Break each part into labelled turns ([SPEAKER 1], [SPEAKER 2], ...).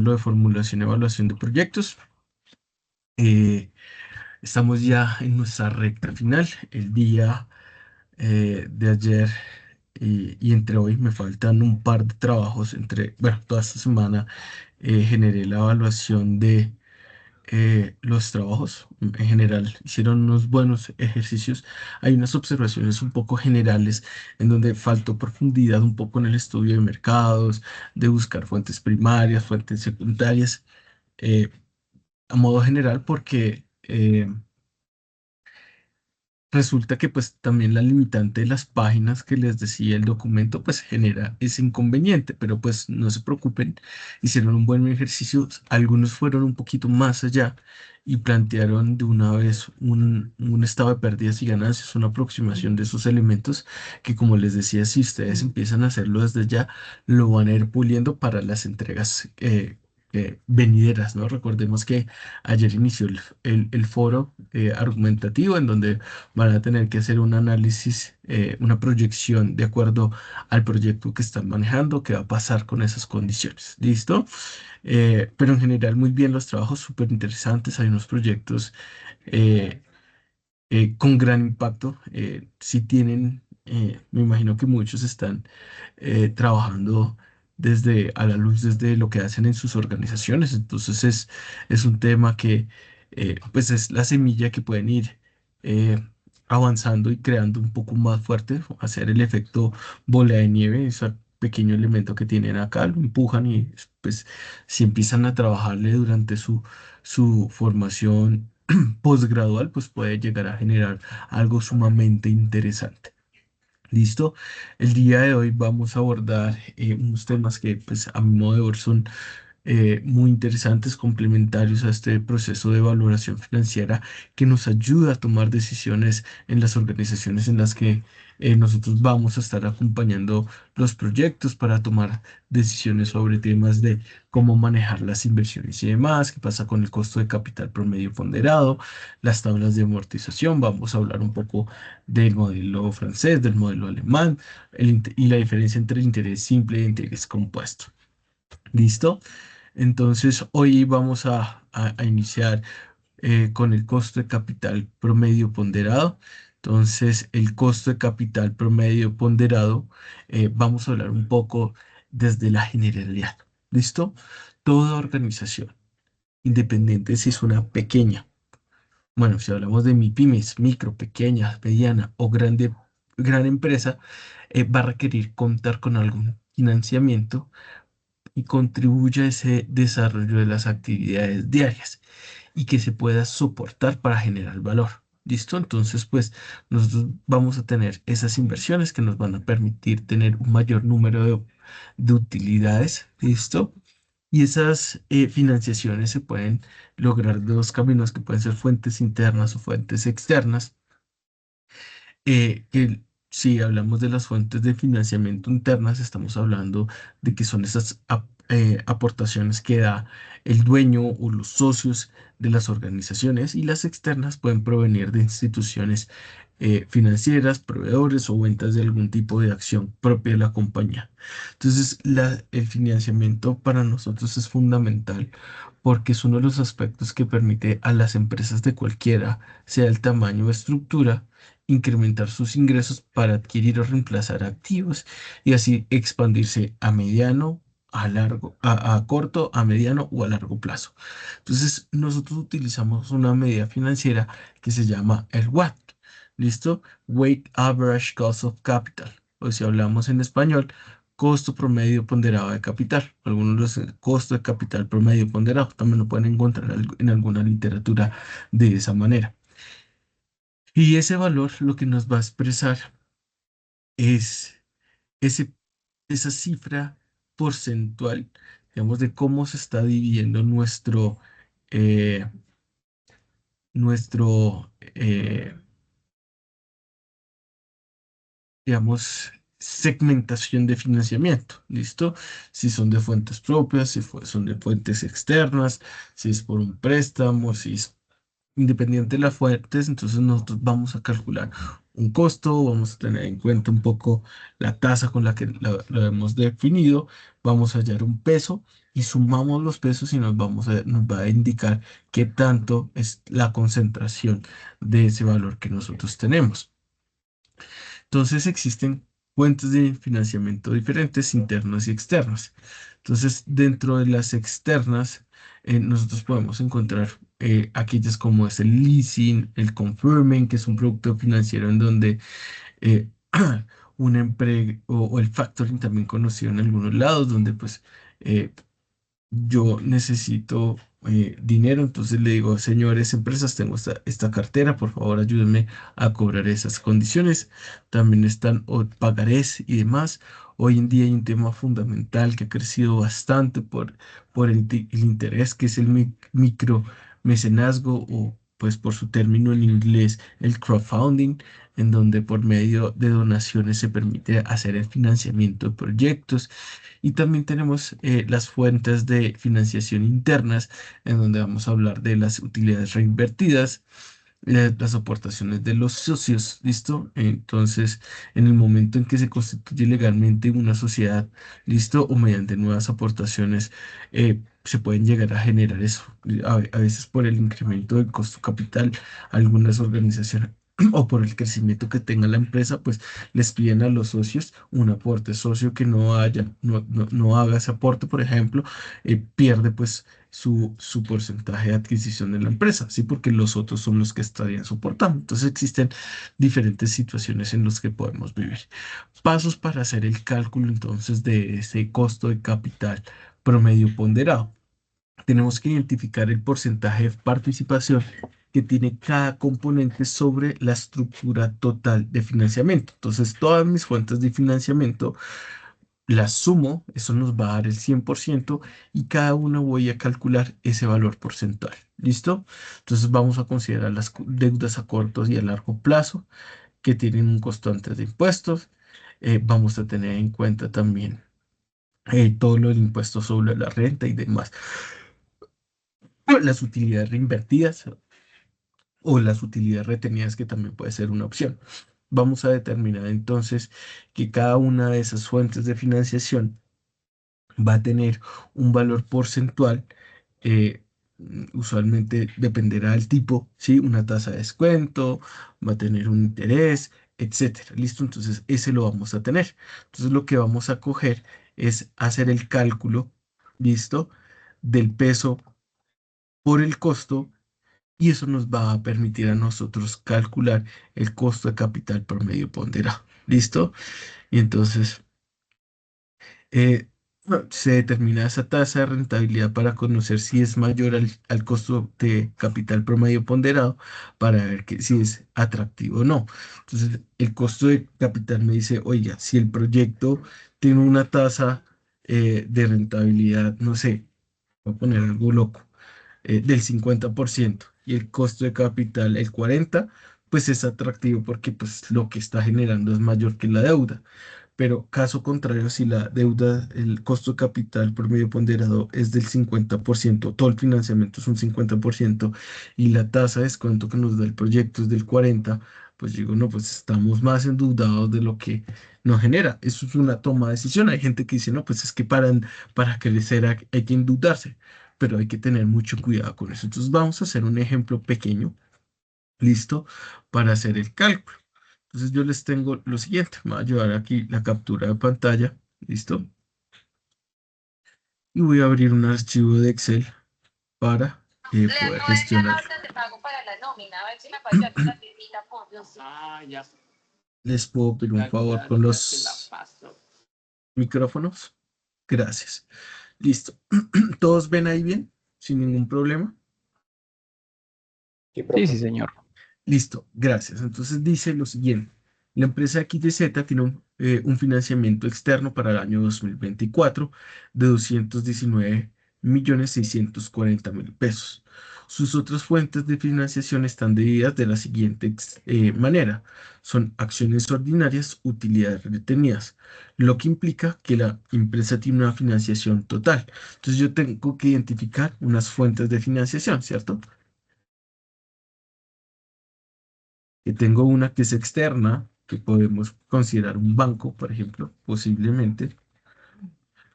[SPEAKER 1] módulo de formulación y evaluación de proyectos. Eh, Estamos ya en nuestra recta final. El día de ayer y entre hoy me faltan un par de trabajos. Bueno, toda esta semana generé la evaluación de los trabajos. En general, hicieron unos buenos ejercicios. Hay unas observaciones un poco generales en donde faltó profundidad un poco en el estudio de mercados, de buscar fuentes primarias, fuentes secundarias, eh, a modo general, porque resulta que pues también la limitante de las páginas que les decía el documento pues genera ese inconveniente, pero pues no se preocupen, hicieron un buen ejercicio, algunos fueron un poquito más allá y plantearon de una vez un estado de pérdidas y ganancias, una aproximación de esos elementos que como les decía, si ustedes empiezan a hacerlo desde ya, lo van a ir puliendo para las entregas venideras, ¿no? Recordemos que ayer inició el foro argumentativo en donde van a tener que hacer un análisis, una proyección de acuerdo al proyecto que están manejando, qué va a pasar con esas condiciones. ¿Listo? Pero en general muy bien los trabajos, súper interesantes. Hay unos proyectos eh, con gran impacto. Si tienen, me imagino que muchos están trabajando desde a la luz desde lo que hacen en sus organizaciones. Entonces es un tema que pues es la semilla que pueden ir eh, avanzando y creando un poco más fuerte, hacer el efecto bola de nieve, ese pequeño elemento que tienen acá, lo empujan y pues si empiezan a trabajarle durante su formación posgradual, pues puede llegar a generar algo sumamente interesante. ¿Listo? El día de hoy vamos a abordar unos temas que, pues, a mi modo de ver, son muy interesantes, complementarios a este proceso de valoración financiera que nos ayuda a tomar decisiones en las organizaciones en las que nosotros vamos a estar acompañando los proyectos para tomar decisiones sobre temas de cómo manejar las inversiones y demás, qué pasa con el costo de capital promedio ponderado, las tablas de amortización. Vamos a hablar un poco del modelo francés, del modelo alemán y la diferencia entre el interés simple y el interés compuesto. ¿Listo? Entonces, hoy vamos a iniciar con el costo de capital promedio ponderado. Entonces, el costo de capital promedio ponderado, vamos a hablar un poco desde la generalidad. ¿Listo? Toda organización, independiente si es una pequeña, bueno, si hablamos de MIPIMES, micro, pequeña, mediana o gran empresa, va a requerir contar con algún financiamiento y contribuye a ese desarrollo de las actividades diarias y que se pueda soportar para generar valor. ¿Listo? Entonces, pues nosotros vamos a tener esas inversiones que nos van a permitir tener un mayor número de utilidades. ¿Listo? Y esas financiaciones se pueden lograr de dos caminos que pueden ser fuentes internas o fuentes externas que si hablamos de las fuentes de financiamiento internas, estamos hablando de que son esas aportaciones que da el dueño o los socios de las organizaciones y las externas pueden provenir de instituciones financieras, proveedores o ventas de algún tipo de acción propia de la compañía. Entonces, el financiamiento para nosotros es fundamental porque es uno de los aspectos que permite a las empresas de cualquiera, sea el tamaño o estructura, incrementar sus ingresos para adquirir o reemplazar activos y así expandirse a mediano, a largo, a corto, a mediano o a largo plazo. Entonces, nosotros utilizamos una medida financiera que se llama el WACC. ¿Listo? Weight Average Cost of Capital. O si hablamos en español, costo promedio ponderado de capital. Algunos de los costo de capital promedio ponderado también lo pueden encontrar en alguna literatura de esa manera. Y ese valor lo que nos va a expresar es ese, esa cifra porcentual, digamos, de cómo se está dividiendo eh, nuestro digamos, segmentación de financiamiento. ¿Listo? Si son de fuentes propias, si son de fuentes externas, si es por un préstamo, si es independiente de las fuentes, entonces nosotros vamos a calcular un costo, vamos a tener en cuenta un poco la tasa con la que lo hemos definido, vamos a hallar un peso y sumamos los pesos y nos va a indicar qué tanto es la concentración de ese valor que nosotros tenemos. Entonces existen fuentes de financiamiento diferentes, internas y externas. Entonces, dentro de las externas, nosotros podemos encontrar aquellas como es el leasing, el confirming, que es un producto financiero en donde eh, una empresa o el factoring también conocido en algunos lados, donde pues eh, yo necesito dinero, entonces le digo, señores empresas, tengo esta cartera, por favor ayúdenme a cobrar esas condiciones. También están pagarés y demás. Hoy en día hay un tema fundamental que ha crecido bastante por el interés, que es el micromecenazgo o pues por su término en inglés, el crowdfunding, en donde por medio de donaciones se permite hacer el financiamiento de proyectos y también tenemos las fuentes de financiación internas, en donde vamos a hablar de las utilidades reinvertidas, las aportaciones de los socios, ¿listo? Entonces, en el momento en que se constituye legalmente una sociedad, ¿listo? O mediante nuevas aportaciones, se pueden llegar a generar eso. A veces por el incremento del costo capital, algunas organizaciones o por el crecimiento que tenga la empresa, pues les piden a los socios un aporte. Socio que no haga ese aporte, por ejemplo, pierde pues su porcentaje de adquisición de la empresa, ¿sí? Porque los otros son los que estarían soportando. Entonces existen diferentes situaciones en las que podemos vivir. Pasos para hacer el cálculo entonces de ese costo de capital promedio ponderado. Tenemos que identificar el porcentaje de participación que tiene cada componente sobre la estructura total de financiamiento. Entonces, todas mis fuentes de financiamiento las sumo, eso nos va a dar el 100% y cada una voy a calcular ese valor porcentual. ¿Listo? Entonces vamos a considerar las deudas a corto y a largo plazo que tienen un costo antes de impuestos. Vamos a tener en cuenta también todo lo del impuesto sobre la renta y demás. Las utilidades reinvertidas o las utilidades retenidas, que también puede ser una opción. Vamos a determinar entonces que cada una de esas fuentes de financiación va a tener un valor porcentual. Usualmente dependerá del tipo, ¿sí? Una tasa de descuento, va a tener un interés, etcétera. ¿Listo? Entonces, ese lo vamos a tener. Entonces, lo que vamos a coger es hacer el cálculo, ¿listo? Del peso por el costo y eso nos va a permitir a nosotros calcular el costo de capital promedio ponderado. ¿Listo? Y entonces bueno, se determina esa tasa de rentabilidad para conocer si es mayor al costo de capital promedio ponderado para ver si es atractivo o no. Entonces, el costo de capital me dice, oiga, si el proyecto tiene una tasa de rentabilidad, no sé, voy a poner algo loco, del 50% y el costo de capital el 40%, pues es atractivo porque pues lo que está generando es mayor que la deuda. Pero caso contrario, si la deuda, el costo de capital promedio ponderado es del 50%, todo el financiamiento es un 50% y la tasa de descuento que nos da el proyecto es del 40%, pues digo, no, pues estamos más endeudados de lo que nos genera. Eso es una toma de decisión. Hay gente que dice, no, pues es que para crecer hay que endeudarse, pero hay que tener mucho cuidado con eso. Entonces vamos a hacer un ejemplo pequeño, listo, para hacer el cálculo. Entonces yo les tengo lo siguiente, me voy a llevar aquí la captura de pantalla, ¿listo? Y voy a abrir un archivo de Excel para
[SPEAKER 2] Le
[SPEAKER 1] poder
[SPEAKER 2] acabo de enviar la
[SPEAKER 1] gestionar.
[SPEAKER 2] orden de pago para la nómina. A ver si me puede ayudar con la tiendita, por Dios. Ah, ya,
[SPEAKER 1] Les puedo pedir un favor con
[SPEAKER 2] ya te la
[SPEAKER 1] los
[SPEAKER 2] paso.
[SPEAKER 1] micrófonos. Gracias. Listo. ¿Todos ven ahí bien? Sin ningún problema.
[SPEAKER 2] Sí, sí, señor.
[SPEAKER 1] Listo, gracias. Entonces dice lo siguiente. La empresa XYZ tiene un financiamiento externo para el año 2024 de 219.640.000 pesos. Sus otras fuentes de financiación están divididas de la siguiente manera. Son acciones ordinarias, utilidades retenidas, lo que implica que la empresa tiene una financiación total. Entonces yo tengo que identificar unas fuentes de financiación, ¿cierto? Que tengo una que es externa, que podemos considerar un banco, por ejemplo, posiblemente.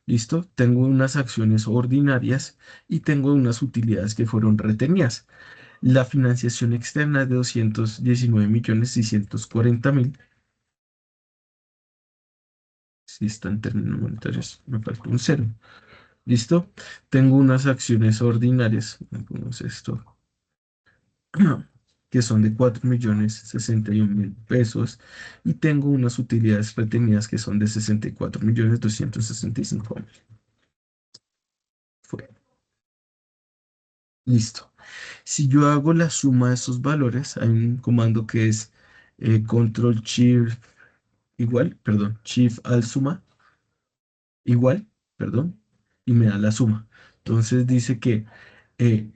[SPEAKER 1] ¿Listo? Tengo unas acciones ordinarias y tengo unas utilidades que fueron retenidas. La financiación externa es de 219.640.000. Si está en términos monetarios, me falta un cero. ¿Listo? Tengo unas acciones ordinarias, pongamos esto, que son de 4.061.000 pesos y tengo unas utilidades retenidas que son de 64.265.000. Fue. Listo. Si yo hago la suma de esos valores, hay un comando que es control shift igual, perdón, shift al suma igual, perdón, y me da la suma. Entonces dice que eh,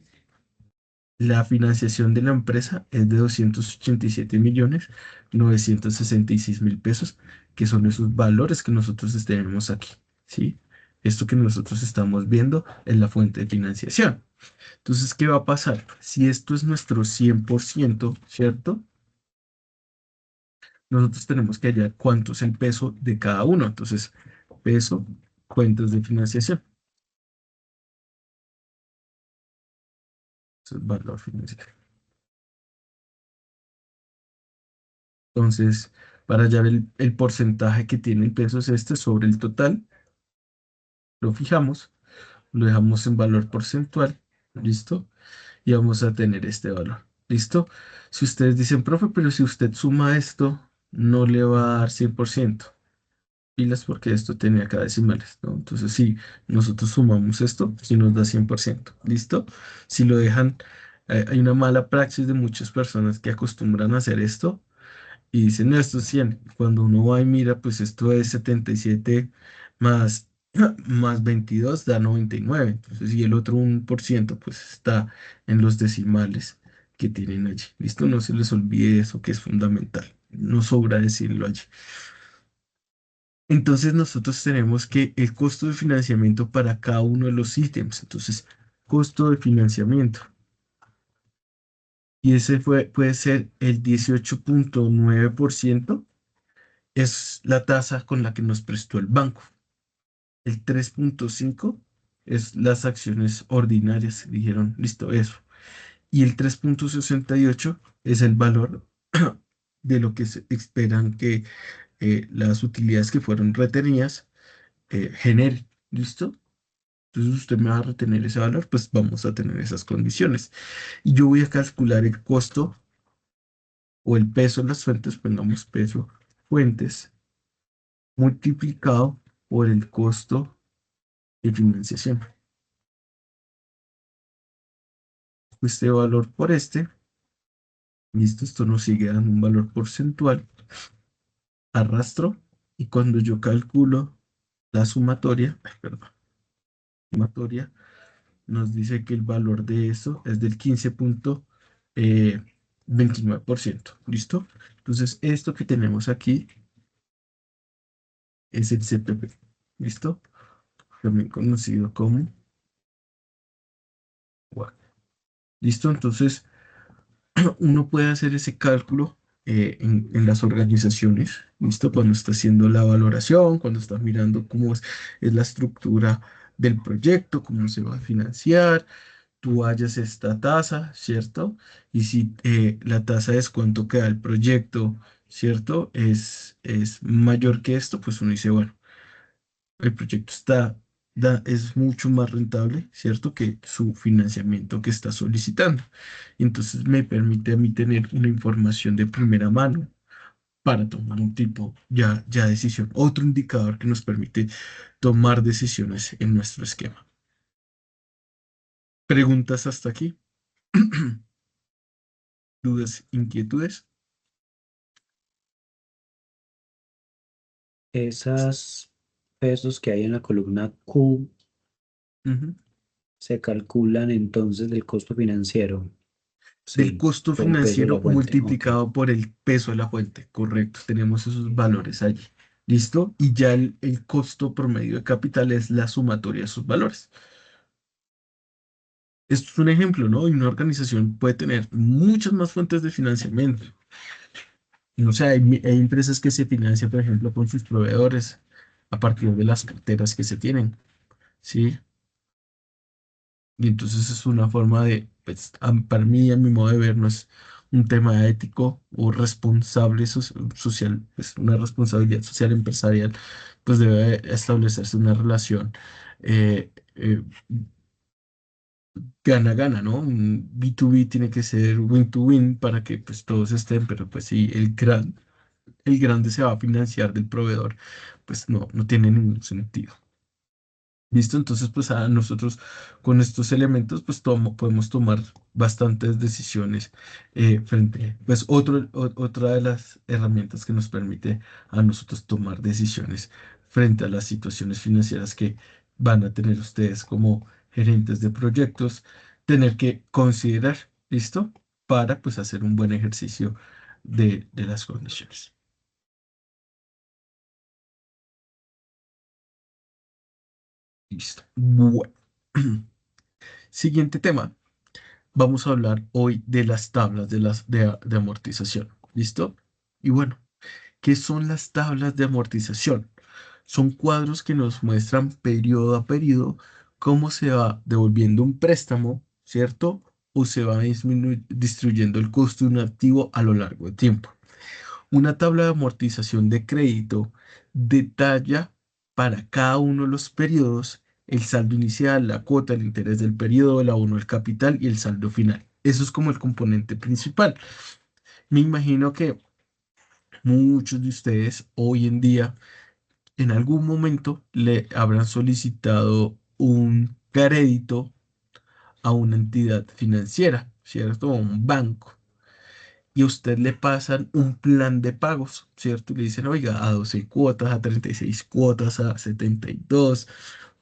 [SPEAKER 1] la financiación de la empresa es de 287.966.000 pesos, que son esos valores que nosotros tenemos aquí, ¿sí? Esto que nosotros estamos viendo es la fuente de financiación. Entonces, ¿qué va a pasar? Si esto es nuestro 100%, ¿cierto? Nosotros tenemos que hallar cuánto es el peso de cada uno. Entonces, peso, cuentas de financiación. Eso es valor financiero. Entonces, para hallar el porcentaje que tiene el peso es este sobre el total, lo fijamos, lo dejamos en valor porcentual, ¿listo? Y vamos a tener este valor, ¿listo? Si ustedes dicen, profe, pero si usted suma esto, no le va a dar 100%. Pilas porque esto tenía acá decimales, ¿no? Entonces, si nosotros sumamos esto, sí nos da 100%, ¿listo? Si lo dejan, hay una mala praxis de muchas personas que acostumbran a hacer esto y dicen, no, esto es 100. Cuando uno va y mira, pues esto es 77 más, más 22 da 99. Entonces, y el otro 1%, pues está en los decimales que tienen allí. ¿Listo? No se les olvide eso que es fundamental. No sobra decirlo allí. Entonces, nosotros tenemos que el costo de financiamiento para cada uno de los ítems. Entonces, costo de financiamiento. Y ese puede ser el 18.9%. Es la tasa con la que nos prestó el banco. El 3.5 es las acciones ordinarias, dijeron, listo, eso. Y el 3.68 es el valor de lo que se esperan que las utilidades que fueron retenidas generen, ¿listo? Entonces usted me va a retener ese valor, pues vamos a tener esas condiciones. Y yo voy a calcular el costo o el peso de las fuentes, pongamos peso fuentes multiplicado por el costo de financiación. Este valor por este, listo, esto nos sigue dando un valor porcentual, arrastro, y cuando yo calculo la sumatoria, perdón, sumatoria, nos dice que el valor de eso es del 15.29%, ¿listo? Entonces, esto que tenemos aquí es el CPP, ¿listo? También conocido como WACC. ¿Listo? Entonces, uno puede hacer ese cálculo en las organizaciones, ¿listo? Cuando está haciendo la valoración, cuando está mirando cómo es la estructura del proyecto, cómo se va a financiar, tú hallas esta tasa, ¿cierto? Y si la tasa de descuento que da el proyecto, ¿cierto? Es mayor que esto, pues uno dice, bueno, el proyecto es mucho más rentable, ¿cierto? Que su financiamiento que está solicitando. Entonces me permite a mí tener una información de primera mano para tomar un tipo ya decisión. Otro indicador que nos permite tomar decisiones en nuestro esquema. ¿Preguntas hasta aquí? ¿Dudas, inquietudes?
[SPEAKER 3] Esas pesos que hay en la columna Q
[SPEAKER 1] Ujú.
[SPEAKER 3] se calculan entonces del costo financiero.
[SPEAKER 1] Del
[SPEAKER 3] Sí,
[SPEAKER 1] costo
[SPEAKER 3] por el peso de
[SPEAKER 1] financiero
[SPEAKER 3] la fuente. Ok.
[SPEAKER 1] multiplicado por el peso de la fuente. Correcto, tenemos esos valores allí. ¿Listo? Y ya el costo promedio de capital es la sumatoria de esos valores. Esto es un ejemplo, ¿no? Y una organización puede tener muchas más fuentes de financiamiento. No sé, hay empresas que se financian, por ejemplo, con sus proveedores. a partir de las carteras que se tienen, ¿sí? Y entonces es una forma de, pues, para mí, a mi modo de ver, no es un tema ético o responsable social, es una responsabilidad social empresarial, pues debe establecerse una relación gana-gana, ¿no? Un B2B tiene que ser win-to-win para que pues todos estén, pero pues si el grande se va a financiar del proveedor, pues no tiene ningún sentido. ¿Listo? Entonces, pues a nosotros con estos elementos, pues podemos tomar bastantes decisiones pues otra de las herramientas que nos permite a nosotros tomar decisiones frente a las situaciones financieras que van a tener ustedes como gerentes de proyectos, tener que considerar, ¿listo? Para pues hacer un buen ejercicio de las condiciones. Listo. Bueno. Siguiente tema. Vamos a hablar hoy de las tablas de amortización. ¿Listo? Y bueno, ¿qué son las tablas de amortización? Son cuadros que nos muestran periodo a periodo cómo se va devolviendo un préstamo, ¿cierto? O se va distribuyendo el costo de un activo a lo largo del tiempo. Una tabla de amortización de crédito detalla para cada uno de los periodos el saldo inicial, la cuota, el interés del periodo, el abono del capital y el saldo final. Eso es como el componente principal. Me imagino que muchos de ustedes hoy en día en algún momento le habrán solicitado un crédito a una entidad financiera, ¿cierto? A un banco. Y a usted le pasan un plan de pagos, ¿cierto? Y le dicen, oiga, a 12 cuotas, a 36 cuotas, a 72.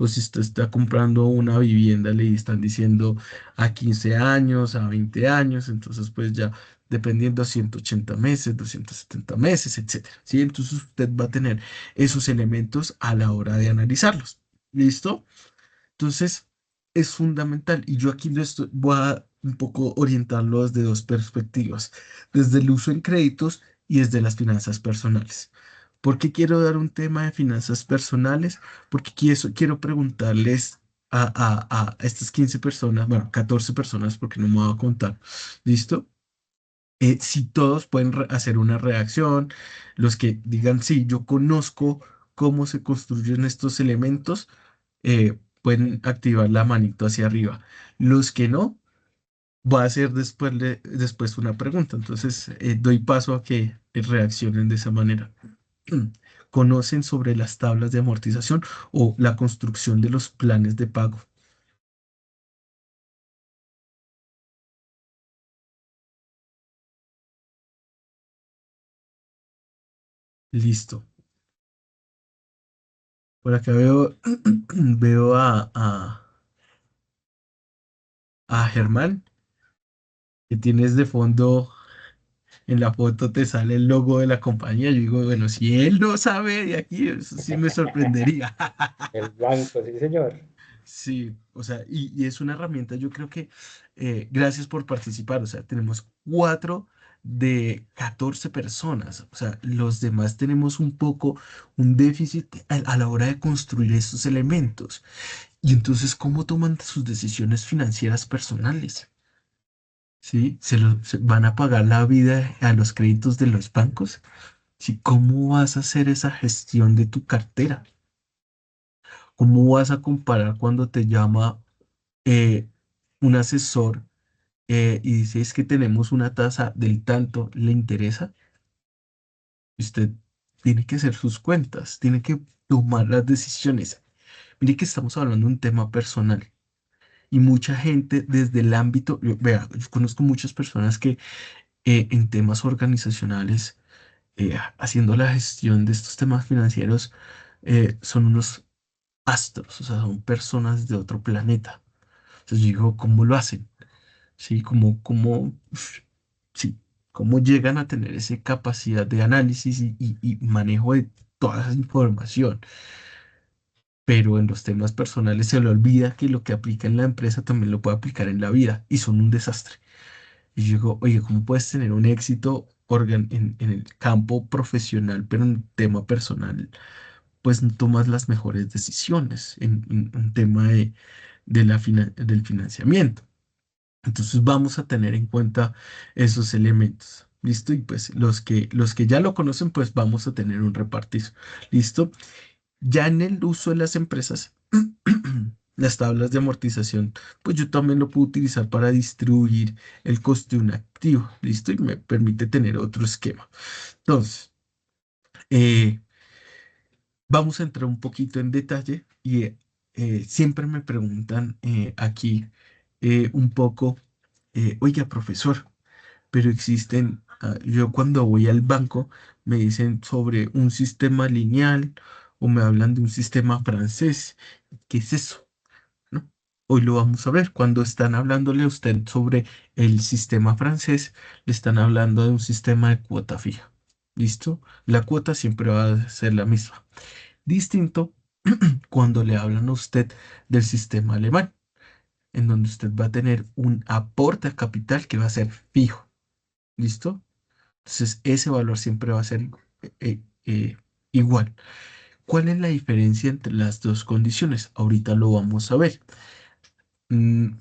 [SPEAKER 1] O si usted está comprando una vivienda, le están diciendo a 15 años, a 20 años. Entonces, pues ya dependiendo a 180 meses, 270 meses, etcétera. ¿Sí? Entonces usted va a tener esos elementos a la hora de analizarlos. ¿Listo? Entonces, es fundamental. Y yo aquí voy a un poco orientarlo desde dos perspectivas, desde el uso en créditos y desde las finanzas personales. ¿Por qué quiero dar un tema de finanzas personales? Porque quiero preguntarles a estas 15 personas, bueno, 14 personas, porque no me voy a contar, ¿listo? Si todos pueden hacer una reacción, los que digan, sí, yo conozco cómo se construyen estos elementos, pueden activar la manito hacia arriba. Los que no, va a hacer después una pregunta. Entonces, doy paso a que reaccionen de esa manera. ¿Conocen sobre las tablas de amortización o la construcción de los planes de pago? Listo. Por acá veo, veo a Germán, que tienes de fondo. En la foto te sale el logo de la compañía. Yo digo, bueno, si él no sabe de aquí, eso sí me sorprendería.
[SPEAKER 3] El banco, sí, señor.
[SPEAKER 1] Sí, o sea, y es una herramienta, yo creo que gracias por participar, o sea, tenemos 4 de 14 personas, o sea, los demás tenemos un poco un déficit a la hora de construir estos elementos. Y entonces, ¿cómo toman sus decisiones financieras personales? ¿Sí? ¿Se van a pagar la vida a los créditos de los bancos? ¿Sí? ¿Cómo vas a hacer esa gestión de tu cartera? ¿Cómo vas a comparar cuando te llama eh, un asesor y dice es que tenemos una tasa del tanto, ¿le interesa? Usted tiene que hacer sus cuentas, tiene que tomar las decisiones. Mire que estamos hablando de un tema personal y mucha gente desde el ámbito, vea, yo conozco muchas personas que en temas organizacionales, haciendo la gestión de estos temas financieros, son unos astros, o sea, son personas de otro planeta. Entonces yo digo, ¿cómo lo hacen? Sí, sí, cómo llegan a tener esa capacidad de análisis y manejo de toda esa información. Pero en los temas personales se le olvida que lo que aplica en la empresa también lo puede aplicar en la vida y son un desastre. Y yo digo, oye, ¿cómo puedes tener un éxito en el campo profesional, pero en el tema personal? pues no tomas las mejores decisiones en un tema del financiamiento. Entonces vamos a tener en cuenta esos elementos. ¿Listo? Y pues los que ya lo conocen, pues vamos a tener un repartizo. ¿Listo? Ya en el uso de las empresas, las tablas de amortización, pues yo también lo puedo utilizar para distribuir el coste de un activo. ¿Listo? Y me permite tener otro esquema. Entonces, eh, vamos a entrar un poquito en detalle y siempre me preguntan aquí un poco, oiga, profesor, pero existen, yo cuando voy al banco me dicen sobre un sistema lineal o me hablan de un sistema francés. ¿Qué es eso? ¿No? Hoy lo vamos a ver. Cuando están hablándole a usted sobre el sistema francés, le están hablando de un sistema de cuota fija. ¿Listo? La cuota siempre va a ser la misma. Distinto cuando le hablan a usted del sistema alemán, en donde usted va a tener un aporte a capital que va a ser fijo. ¿Listo? Entonces, ese valor siempre va a ser eh, eh, igual. ¿Cuál es la diferencia entre las dos condiciones? Ahorita lo vamos a ver. Mm,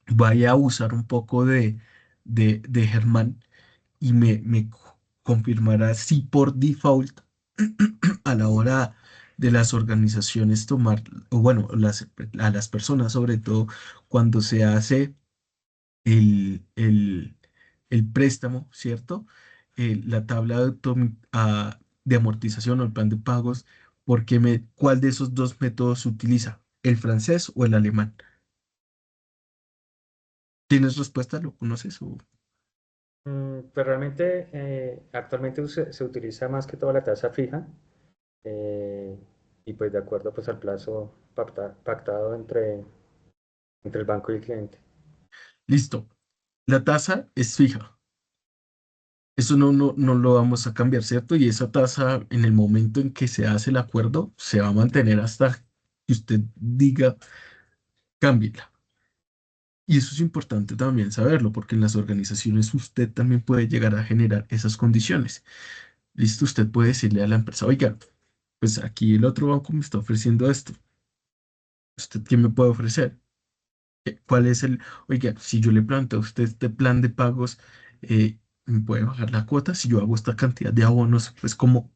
[SPEAKER 1] Vaya a usar un poco de Germán y me confirmará si por default a la hora de las organizaciones tomar, o bueno, a las personas sobre todo, cuando se hace el, el, el préstamo, ¿cierto? La tabla de amortización o el plan de pagos, ¿cuál de esos dos métodos se utiliza? ¿El francés o el alemán? ¿Tienes respuesta? ¿Lo conoces?
[SPEAKER 4] Pues realmente actualmente se utiliza más que todo la tasa fija eh, y pues de acuerdo pues al plazo pactado entre el banco y el cliente.
[SPEAKER 1] Listo. La tasa es fija. Eso no lo vamos a cambiar, ¿cierto? Y esa tasa, en el momento en que se hace el acuerdo, se va a mantener hasta que usted diga, cámbiela. Y eso es importante también saberlo, porque en las organizaciones usted también puede llegar a generar esas condiciones. Listo, usted puede decirle a la empresa, oiga, pues aquí el otro banco me está ofreciendo esto. ¿Usted qué me puede ofrecer? ¿Cuál es oiga, si yo le planteo a usted este plan de pagos, ¿me puede bajar la cuota? Si yo hago esta cantidad de abonos, pues ¿cómo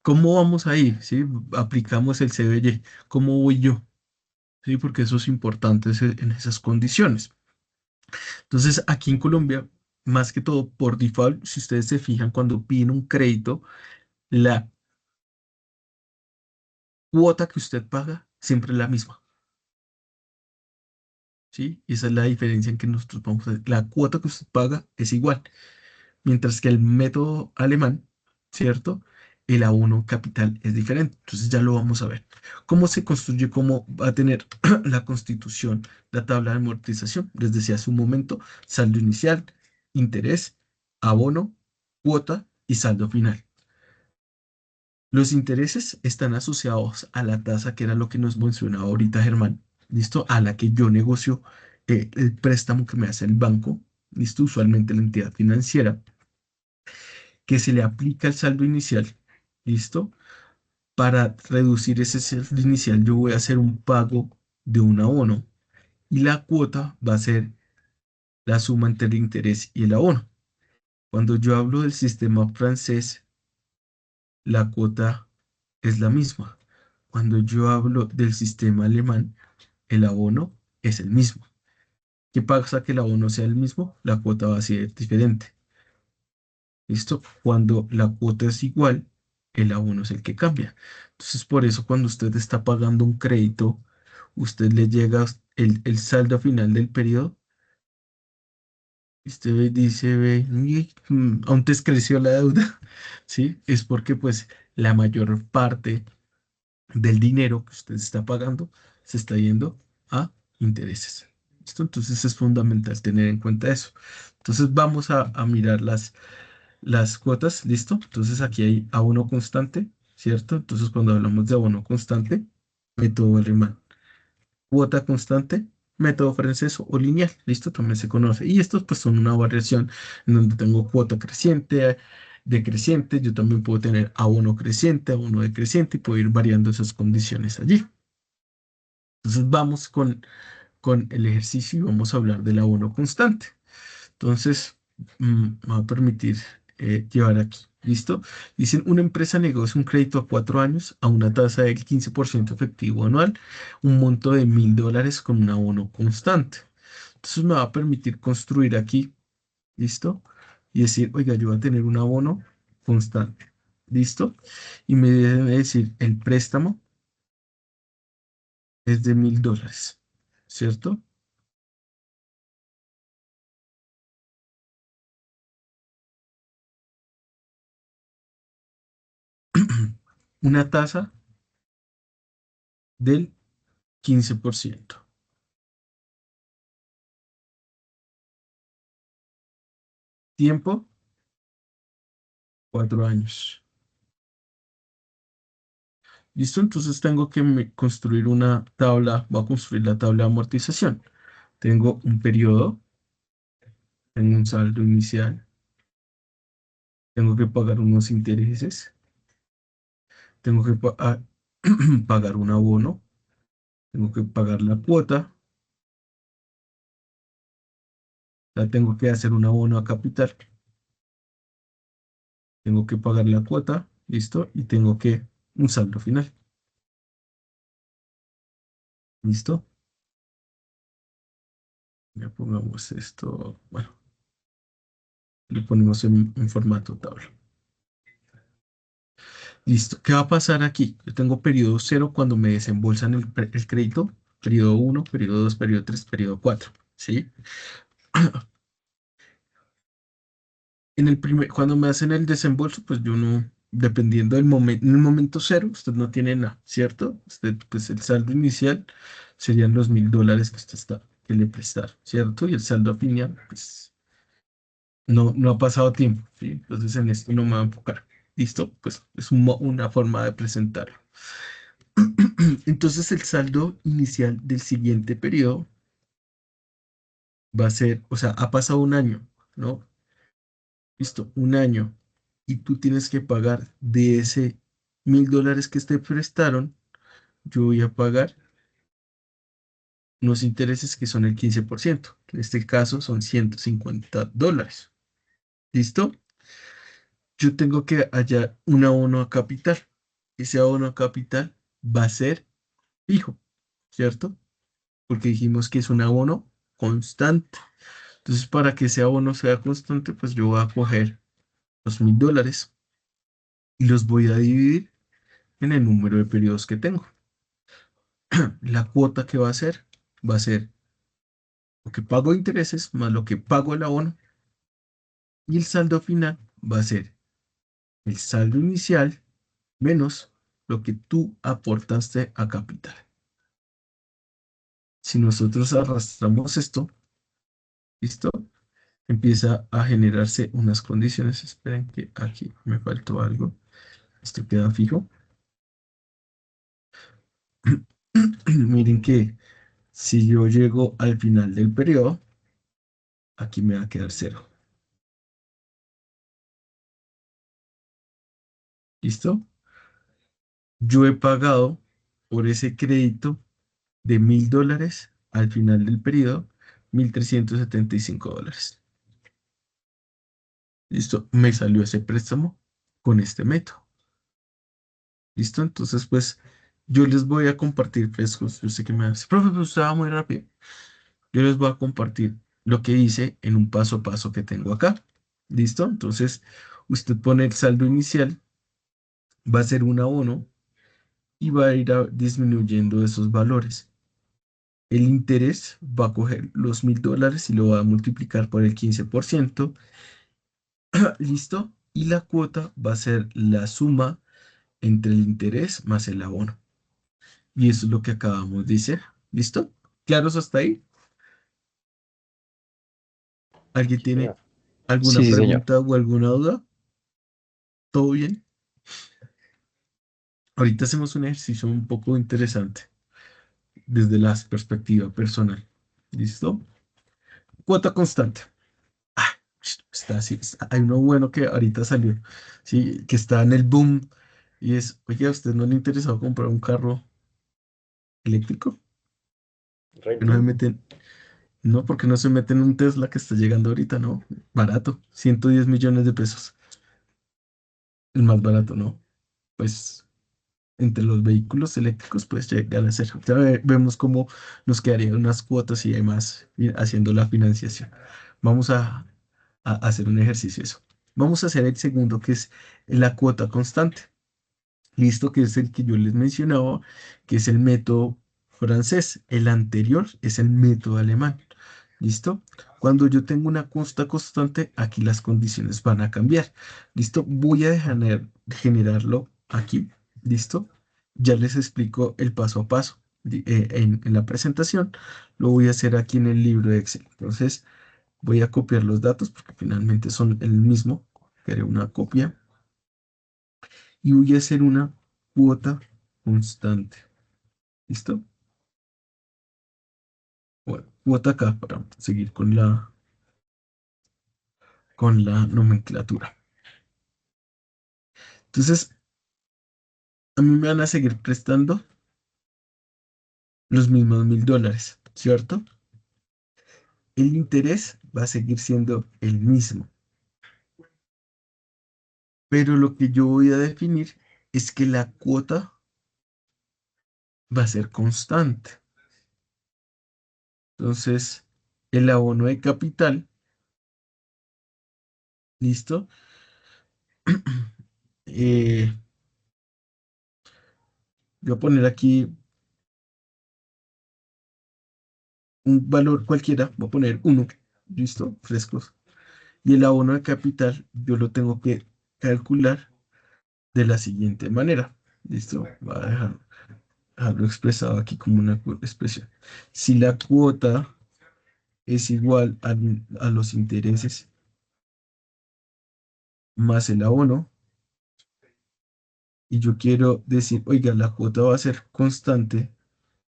[SPEAKER 1] vamos ahí? ¿Sí? Aplicamos el CBY. ¿Cómo voy yo? ¿Sí? Porque eso es importante en esas condiciones. Entonces, aquí en Colombia, más que todo, por default, si ustedes se fijan, cuando piden un crédito, la cuota que usted paga siempre es la misma. ¿Sí? Y esa es la diferencia en que nosotros vamos a hacer. La cuota que usted paga es igual. Mientras que el método alemán, ¿cierto? El abono capital es diferente. Entonces ya lo vamos a ver. ¿Cómo se construye? ¿Cómo va a tener la constitución, la tabla de amortización? Les decía hace un momento, saldo inicial, interés, abono, cuota y saldo final. Los intereses están asociados a la tasa, que era lo que nos mencionaba ahorita Germán, ¿listo? A la que yo negocio el préstamo que me hace el banco, ¿listo? Usualmente la entidad financiera, que se le aplica el saldo inicial, ¿listo? Para reducir ese saldo inicial, yo voy a hacer un pago de un abono y la cuota va a ser la suma entre el interés y el abono. Cuando yo hablo del sistema francés, la cuota es la misma. Cuando yo hablo del sistema alemán, el abono es el mismo. ¿Qué pasa que el abono sea el mismo? La cuota va a ser diferente. ¿Listo? Cuando la cuota es igual, el abono es el que cambia. Entonces, por eso cuando usted está pagando un crédito, usted le llega el saldo final del periodo y usted dice, ve, aún te creció la deuda, ¿sí? Es porque pues la mayor parte del dinero que usted está pagando se está yendo a intereses. ¿Listo? Entonces es fundamental tener en cuenta eso. Entonces vamos a mirar las cuotas, ¿listo? Entonces aquí hay abono constante, ¿cierto? Entonces cuando hablamos de abono constante, método alemán. Cuota constante, método francés o lineal, ¿listo? También se conoce. Y estos pues son una variación en donde tengo cuota creciente, decreciente, yo también puedo tener abono creciente, abono decreciente y puedo ir variando esas condiciones allí. Entonces vamos con el ejercicio y vamos a hablar del abono constante. Entonces, me va a permitir llevar aquí. ¿Listo? Dicen, una empresa negocia un crédito a 4 años a una tasa del 15% efectivo anual, un monto de $1.000 con un abono constante. Entonces me va a permitir construir aquí, ¿listo? Y decir, oiga, yo voy a tener un abono constante, ¿listo? Y me debe decir, el préstamo es de $1.000, ¿cierto? Una tasa del 15%. Tiempo, 4 años. ¿Listo? Entonces tengo que construir una tabla, voy a construir la tabla de amortización. Tengo un periodo, tengo un saldo inicial, tengo que pagar unos intereses, tengo que pagar un abono, tengo que pagar la cuota, ya tengo que hacer un abono a capital, tengo que pagar la cuota, ¿listo? Y tengo que un saldo final, ¿listo? Ya pongamos esto, bueno, lo ponemos en formato tabla. Listo. ¿Qué va a pasar aquí? Yo tengo periodo cero cuando me desembolsan el crédito, periodo uno, periodo 2, periodo 3, periodo 4. ¿Sí? Cuando me hacen el desembolso, pues yo no, dependiendo del momento, en el momento cero, usted no tiene nada, ¿cierto? Usted, pues el saldo inicial serían los $1.000 que usted que le prestaron, ¿cierto? Y el saldo final, pues no ha pasado tiempo, ¿sí? Entonces en esto no me va a enfocar. ¿Listo? Pues es una forma de presentarlo. Entonces el saldo inicial del siguiente periodo va a ser, o sea, ha pasado un año, ¿no? Listo, un año. Y tú tienes que pagar de ese $1.000 que te prestaron, yo voy a pagar unos intereses que son el 15%. En este caso son $150. ¿Listo? Yo tengo que hallar un abono a capital. Ese abono a capital va a ser fijo, ¿cierto? Porque dijimos que es un abono constante. Entonces, para que ese abono sea constante, pues yo voy a coger los $1.000 y los voy a dividir en el número de periodos que tengo. La cuota que va a ser lo que pago de intereses más lo que pago el abono y el saldo final va a ser el saldo inicial menos lo que tú aportaste a capital. Si nosotros arrastramos esto, ¿listo? Empieza a generarse unas condiciones. Esperen que aquí me faltó algo. Esto queda fijo. Miren que si yo llego al final del periodo, aquí me va a quedar cero. ¿Listo? Yo he pagado por ese crédito de $1.000 al final del periodo, $1.375. ¿Listo? Me salió ese préstamo con este método. ¿Listo? Entonces, pues, yo les voy a compartir frescos. Yo sé que me hace, profe, pero usted va muy rápido. Yo les voy a compartir lo que hice en un paso a paso que tengo acá. ¿Listo? Entonces, usted pone el saldo inicial, va a ser un abono y va a ir disminuyendo esos valores. El interés va a coger los $1.000 y lo va a multiplicar por el 15%. ¿Listo? Y la cuota va a ser la suma entre el interés más el abono. Y eso es lo que acabamos de hacer. ¿Listo? ¿Claros hasta ahí? ¿Alguien
[SPEAKER 4] Sí,
[SPEAKER 1] tiene
[SPEAKER 4] señor.
[SPEAKER 1] alguna
[SPEAKER 3] Sí, sí, señor.
[SPEAKER 1] pregunta o alguna duda? ¿Todo bien? Ahorita hacemos un ejercicio un poco interesante desde la perspectiva personal. ¿Listo? Cuota constante. Está así, hay uno bueno que ahorita salió, sí, que está en el boom y es, oye, ¿a usted no le ha interesado comprar un carro eléctrico? Que no se
[SPEAKER 4] Renting.
[SPEAKER 1] meten, no, porque no se meten en un Tesla que está llegando ahorita, ¿no? Barato, 110 millones de pesos, el más barato, ¿no? Pues entre los vehículos eléctricos, pues llegar a ser. Ya vemos cómo nos quedarían unas cuotas y demás haciendo la financiación. Vamos a hacer un ejercicio de eso. Vamos a hacer el segundo, que es la cuota constante. Listo, que es el que yo les mencionaba, que es el método francés. El anterior es el método alemán. ¿Listo? Cuando yo tengo una cuota constante, aquí las condiciones van a cambiar. ¿Listo? Voy a generarlo aquí. ¿Listo? Ya les explico el paso a paso en la presentación. Lo voy a hacer aquí en el libro de Excel. Entonces, voy a copiar los datos porque finalmente son el mismo. Haré una copia y voy a hacer una cuota constante. ¿Listo? Bueno, cuota acá para seguir con la nomenclatura. Entonces, a mí me van a seguir prestando los mismos $1000, ¿cierto? El interés va a seguir siendo el mismo, pero lo que yo voy a definir es que la cuota va a ser constante. Entonces, el abono de capital, ¿listo? Voy a poner aquí un valor cualquiera, voy a poner uno, ¿listo? Frescos. Y el abono de capital yo lo tengo que calcular de la siguiente manera. ¿Listo? Voy a dejarlo expresado aquí como una expresión. Si la cuota es igual a los intereses más el abono, y yo quiero decir, oiga, la cuota va a ser constante,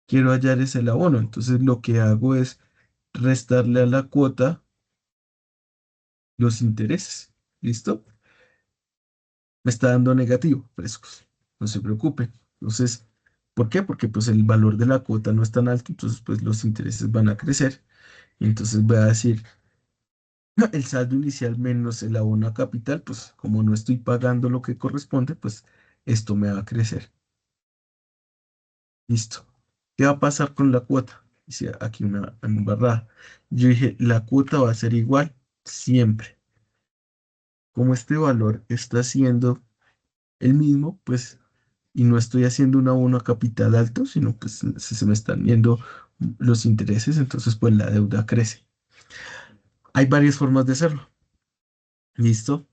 [SPEAKER 1] quiero hallar ese el abono. Entonces lo que hago es restarle a la cuota los intereses. ¿Listo? Me está dando negativo, frescos. No se preocupen. Entonces, ¿por qué? Porque pues el valor de la cuota no es tan alto, entonces pues los intereses van a crecer. Y entonces voy a decir, el saldo inicial menos el abono a capital, pues como no estoy pagando lo que corresponde, pues esto me va a crecer. Listo. ¿Qué va a pasar con la cuota? Dice aquí una barra. Yo dije, la cuota va a ser igual siempre. Como este valor está siendo el mismo, pues, y no estoy haciendo un abono a capital alto, sino pues se me están viendo los intereses, entonces pues la deuda crece. Hay varias formas de hacerlo. ¿Listo?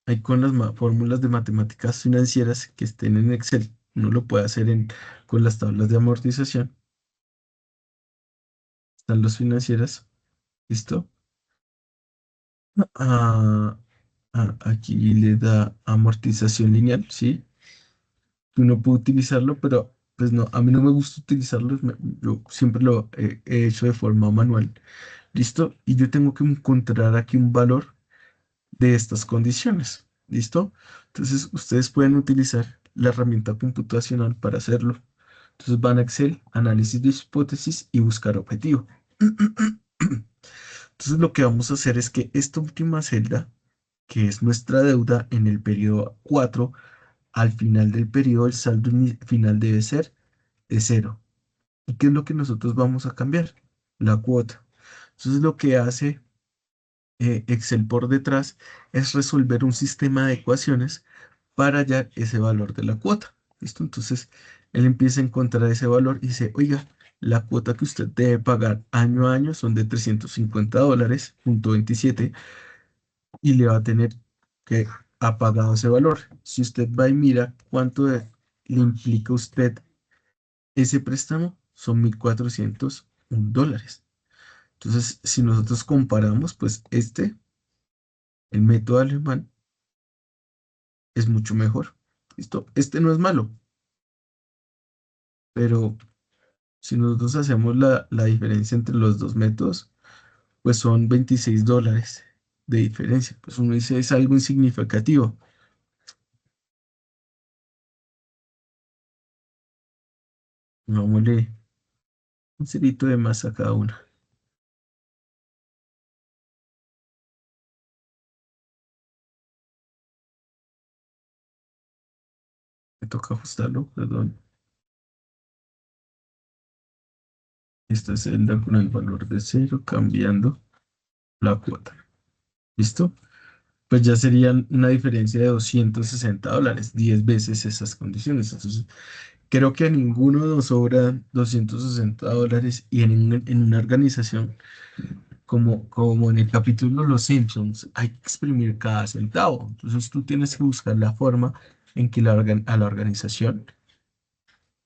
[SPEAKER 1] Hay con las fórmulas de matemáticas financieras que estén en Excel. Uno lo puede hacer con las tablas de amortización. Están las financieras. ¿Listo? Ah, aquí le da amortización lineal, ¿sí? Uno puede utilizarlo, pero pues no, a mí no me gusta utilizarlo. Yo siempre lo he hecho de forma manual. ¿Listo? Y yo tengo que encontrar aquí un valor de estas condiciones. ¿Listo? Entonces, ustedes pueden utilizar la herramienta computacional para hacerlo. Entonces, van a Excel, análisis de hipótesis y buscar objetivo. Entonces, lo que vamos a hacer es que esta última celda, que es nuestra deuda en el periodo 4, al final del periodo, el saldo final debe ser de cero. ¿Y qué es lo que nosotros vamos a cambiar? La cuota. Entonces, lo que hace Excel por detrás es resolver un sistema de ecuaciones para hallar ese valor de la cuota. ¿Listo? Entonces, él empieza a encontrar ese valor y dice, oiga, la cuota que usted debe pagar año a año son de $350, punto 27, y le va a tener que ha pagado ese valor. Si usted va y mira cuánto le implica a usted ese préstamo, son $1401. Entonces, si nosotros comparamos, pues el método alemán, es mucho mejor. ¿Listo? Este no es malo, pero si nosotros hacemos la diferencia entre los dos métodos, pues son $26. de diferencia. Pues uno dice, es algo insignificativo. Vámonos un cerito de más a cada una. Me toca ajustarlo, perdón. Esta celda con el valor de cero, cambiando la cuota. ¿Listo? Pues ya serían una diferencia de $260, 10 veces esas condiciones. Entonces, creo que a ninguno nos sobra $260 y en una organización como en el capítulo Los Simpsons, hay que exprimir cada centavo. Entonces, tú tienes que buscar la forma en que a la organización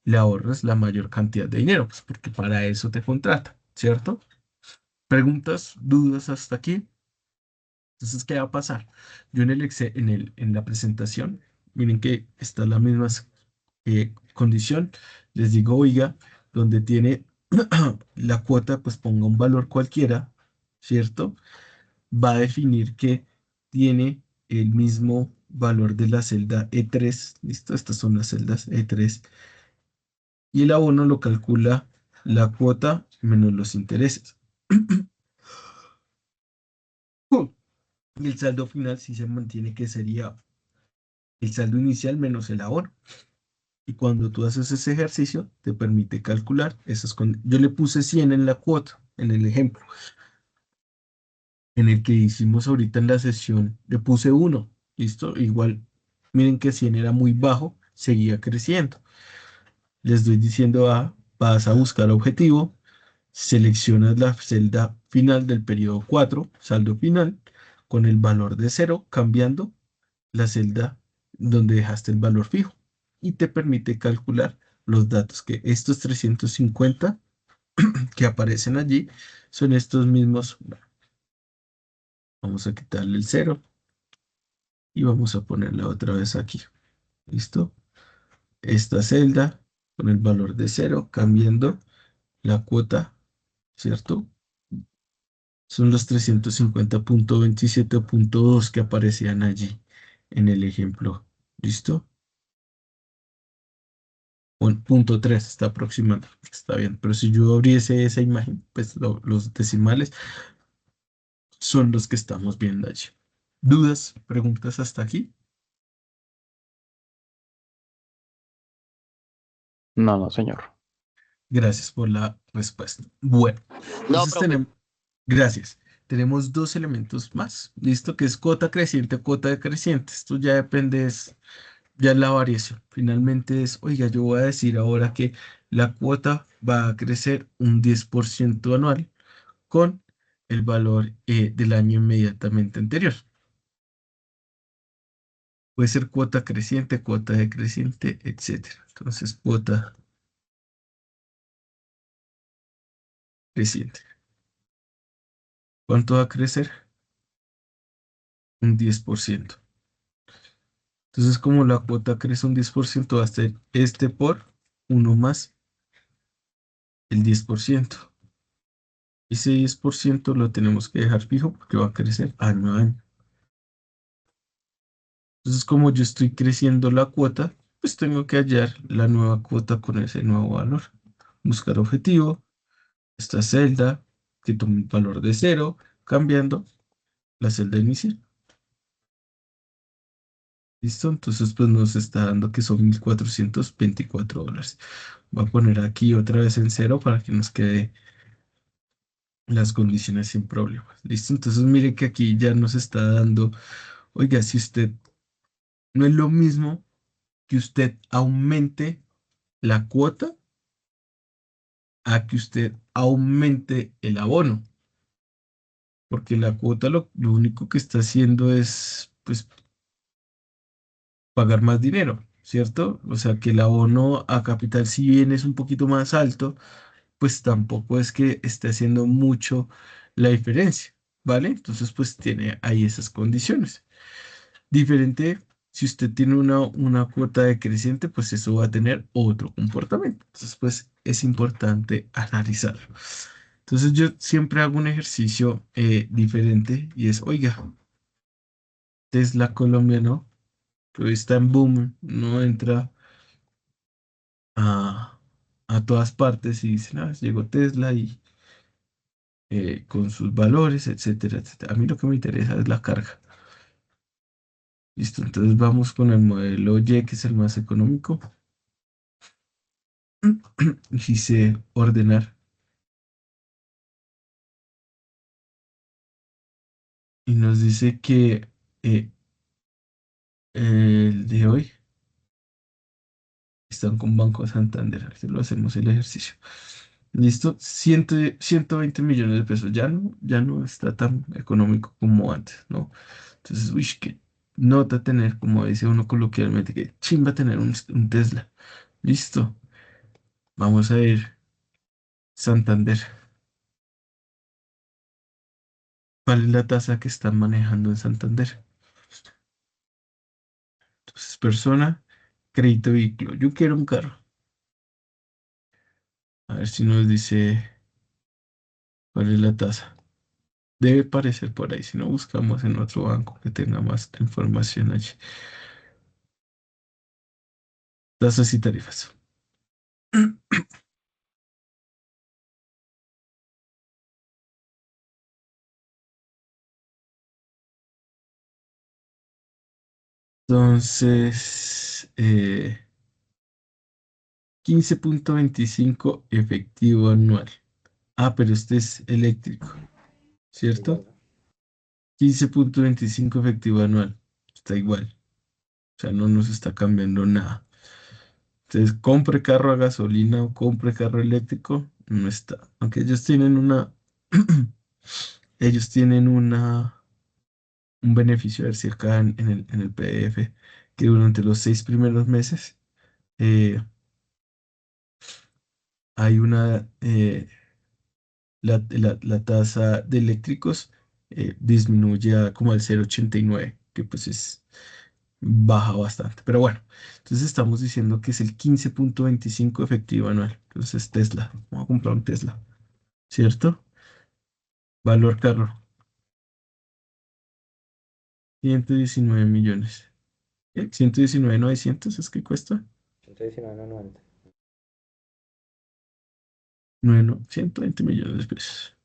[SPEAKER 1] le ahorres la mayor cantidad de dinero, pues porque para eso te contrata, ¿cierto? ¿Preguntas, dudas hasta aquí? Entonces, ¿qué va a pasar? Yo en la presentación, miren que está la misma condición. Les digo, oiga, donde tiene la cuota, pues ponga un valor cualquiera, ¿cierto? Va a definir que tiene el mismo valor de la celda E3, ¿listo? Estas son las celdas E3. Y el abono lo calcula la cuota menos los intereses. Y el saldo final sí se mantiene que sería el saldo inicial menos el abono. Y cuando tú haces ese ejercicio, te permite calcular esas Yo le puse 100 en la cuota, en el ejemplo. En el que hicimos ahorita en la sesión, le puse 1. ¿Listo? Igual, miren que 100 era muy bajo, seguía creciendo. Les estoy diciendo vas a buscar objetivo, seleccionas la celda final del periodo 4, saldo final, con el valor de 0, cambiando la celda donde dejaste el valor fijo y te permite calcular los datos que estos 350 que aparecen allí son estos mismos. Vamos a quitarle el 0 y vamos a ponerla otra vez aquí. ¿Listo? Esta celda con el valor de 0 cambiando la cuota, ¿cierto? Son los 350.27.2 que aparecían allí en el ejemplo. ¿Listo? Punto 3 está aproximando, está bien, pero si yo abriese esa imagen, pues los decimales son los que estamos viendo allí. ¿Dudas, preguntas hasta aquí?
[SPEAKER 5] No, no, señor.
[SPEAKER 1] Gracias por la respuesta. Bueno,
[SPEAKER 2] No,
[SPEAKER 1] entonces
[SPEAKER 2] profe.
[SPEAKER 1] gracias. Tenemos dos elementos más, ¿listo? Que es cuota creciente, cuota decreciente. Esto ya depende, ya es la variación. Finalmente es, oiga, yo voy a decir ahora que la cuota va a crecer un 10% anual con el valor del año inmediatamente anterior. Puede ser cuota creciente, cuota decreciente, etcétera. Entonces, cuota creciente. ¿Cuánto va a crecer? Un 10%. Entonces, como la cuota crece un 10%, va a ser este por uno más el 10%. Ese 10% lo tenemos que dejar fijo porque va a crecer año a año. Entonces, como yo estoy creciendo la cuota, pues tengo que hallar la nueva cuota con ese nuevo valor. Buscar objetivo, esta celda que tome un valor de 0, cambiando la celda inicial. ¿Listo? Entonces, pues nos está dando que son $1,424. Voy a poner aquí otra vez en 0 para que nos quede las condiciones sin problemas. ¿Listo? Entonces, mire que aquí ya nos está dando, oiga, si usted no es lo mismo que usted aumente la cuota a que usted aumente el abono, porque la cuota lo único que está haciendo es, pues, pagar más dinero, ¿cierto? O sea, que el abono a capital, si bien es un poquito más alto, pues tampoco es que esté haciendo mucho la diferencia, ¿vale? Entonces, pues tiene ahí esas condiciones. Diferente, si usted tiene una cuota decreciente, pues eso va a tener otro comportamiento. Entonces, pues es importante analizarlo. Entonces yo siempre hago un ejercicio diferente y es, oiga, Tesla colombiano, que hoy está en boom, no entra a, a todas partes y dicen, ah, llegó Tesla y con sus valores, etcétera, etcétera. A mí lo que me interesa es la carga. Listo, entonces vamos con el modelo Y, que es el más económico. Hice ordenar y nos dice que eh, el de hoy están con Banco Santander. Ahorita lo hacemos el ejercicio. Listo, 120 millones de pesos. Ya no está tan económico como antes, ¿no? Entonces, uy, qué nota tener, como dice uno coloquialmente, que chimba tener un Tesla. Listo, vamos a ir Santander. ¿Cuál es la tasa que están manejando en Santander? Entonces, persona, crédito vehículo. Yo quiero un carro. A ver si nos dice cuál es la tasa. Debe aparecer por ahí, si no buscamos en otro banco que tenga más información allí. Tasas y tarifas. Entonces, 15,25 efectivo anual. Ah, pero este es eléctrico,
[SPEAKER 4] Igual,
[SPEAKER 1] ¿cierto?
[SPEAKER 4] ¿no?
[SPEAKER 1] 15,25 efectivo anual. Está igual. O sea, no nos está cambiando nada. Entonces, compre carro a gasolina o compre carro eléctrico, no está. Aunque ellos tienen ellos tienen un beneficio, a ver si acá en el PDF, que durante los 6 primeros meses eh, hay la tasa de eléctricos disminuye como al 0,89, que pues es baja bastante. Pero bueno, entonces estamos diciendo que es el 15,25 efectivo anual. Entonces Tesla, vamos a comprar un Tesla, ¿cierto? Valor carro, 119 millones. ¿Qué? 119,900 es que cuesta.
[SPEAKER 4] 119,90.
[SPEAKER 1] No, no, 120 millones de pesos.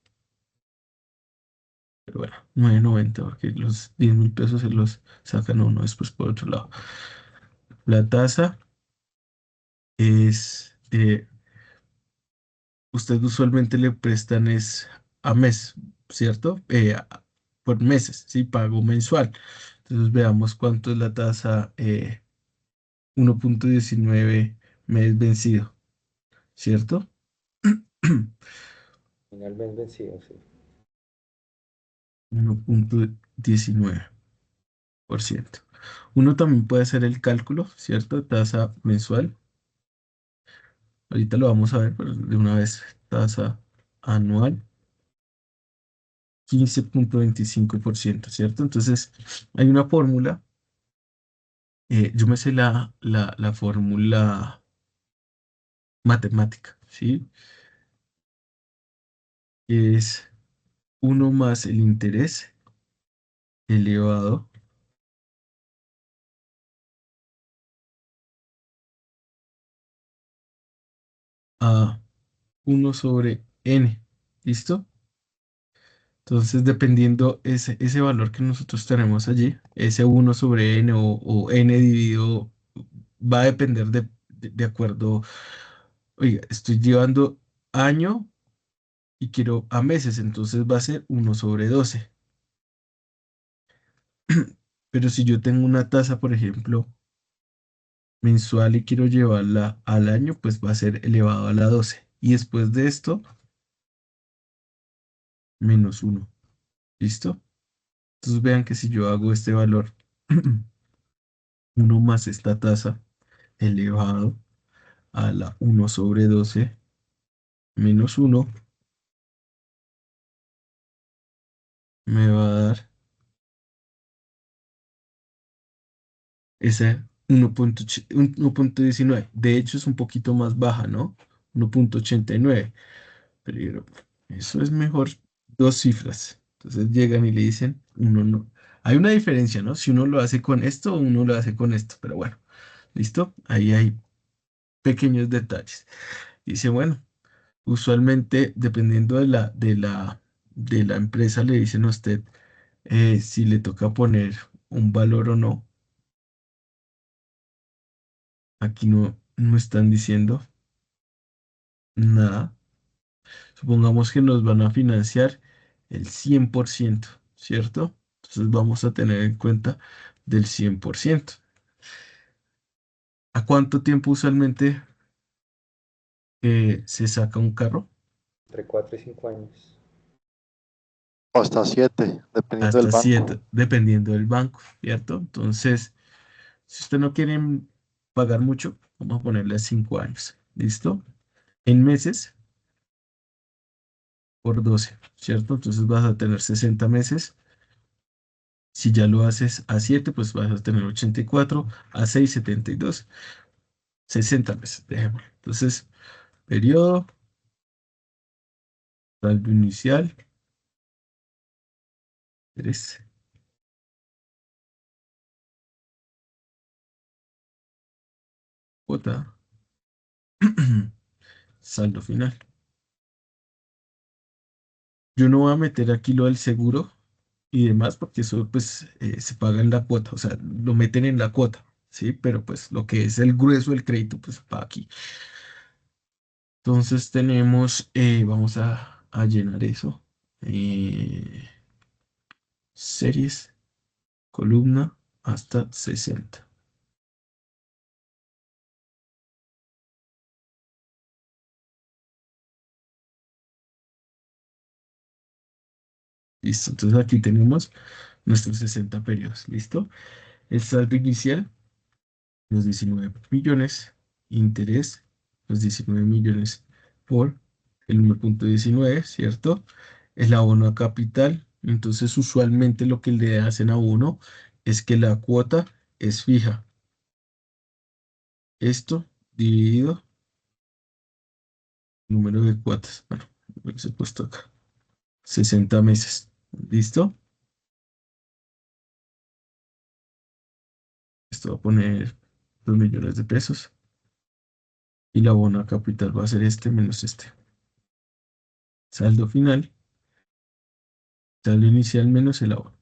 [SPEAKER 1] Pero bueno, 9,90 porque los 10.000 pesos se los sacan a uno después por otro lado. La tasa es, usted usualmente le prestan es a mes, ¿cierto? Por meses, sí, pago mensual. Entonces veamos cuánto es la tasa 1,19 mes vencido, ¿cierto?
[SPEAKER 4] Final mes vencido, sí.
[SPEAKER 1] 1,19%. Uno también puede hacer el cálculo, ¿cierto? Tasa mensual. Ahorita lo vamos a ver, pero de una vez, tasa anual, 15,25%, ¿cierto? Entonces, hay una fórmula, yo me sé la fórmula matemática, ¿sí? Es uno más el interés elevado a uno sobre n, ¿listo? Entonces, dependiendo ese valor que nosotros tenemos allí, ese uno sobre n o n dividido, va a depender de acuerdo, oiga, estoy llevando año y quiero a meses, entonces va a ser 1/12. Pero si yo tengo una tasa, por ejemplo, mensual y quiero llevarla al año, pues va a ser elevado a la 12. Y después de esto, -1. ¿Listo? Entonces vean que si yo hago este valor, uno más esta tasa elevado a la 1/12 -1, me va a dar ese 1,19. De hecho, es un poquito más baja, ¿no? 1,89. Pero Eso es mejor dos cifras. Entonces llegan y le dicen, uno no. Hay una diferencia, ¿no? Si uno lo hace con esto o uno lo hace con esto, pero bueno, ¿listo? Ahí hay pequeños detalles. Dice, bueno, usualmente dependiendo de la empresa le dicen a usted si le toca poner un valor o no. Aquí no están diciendo nada. Supongamos que nos van a financiar el 100%, ¿cierto? Entonces vamos a tener en cuenta del 100%. ¿A cuánto tiempo usualmente se saca un carro?
[SPEAKER 4] Entre 4 y 5 años.
[SPEAKER 5] O hasta 7, dependiendo del
[SPEAKER 1] Hasta
[SPEAKER 5] banco.
[SPEAKER 1] 7, dependiendo del banco, ¿cierto? Entonces, si usted no quiere pagar mucho, vamos a ponerle 5 años, ¿listo? En meses por 12, ¿cierto? Entonces vas a tener 60 meses. Si ya lo haces a 7, pues vas a tener 84, a 6, 72, 60 meses, dejémoslo. Entonces, periodo, saldo inicial, 3, cuota, saldo final. Yo no voy a meter aquí lo del seguro y demás porque eso pues se paga en la cuota, o sea, lo meten en la cuota, ¿sí? Pero pues lo que es el grueso del crédito pues va aquí. Entonces tenemos, vamos a llenar eso. eh, Series, columna hasta 60. Listo, entonces aquí tenemos nuestros 60 periodos. ¿Listo? El saldo inicial, los 19 millones. Interés, los 19 millones por el 1,19, ¿cierto? El abono a capital. Entonces, usualmente lo que le hacen a uno es que la cuota es fija. Esto dividido número de cuotas. Bueno, lo que se ha puesto acá. 60 meses. ¿Listo? Esto va a poner 2 millones de pesos. Y la abono a capital va a ser este menos este. Saldo final, saldo inicial menos el abono.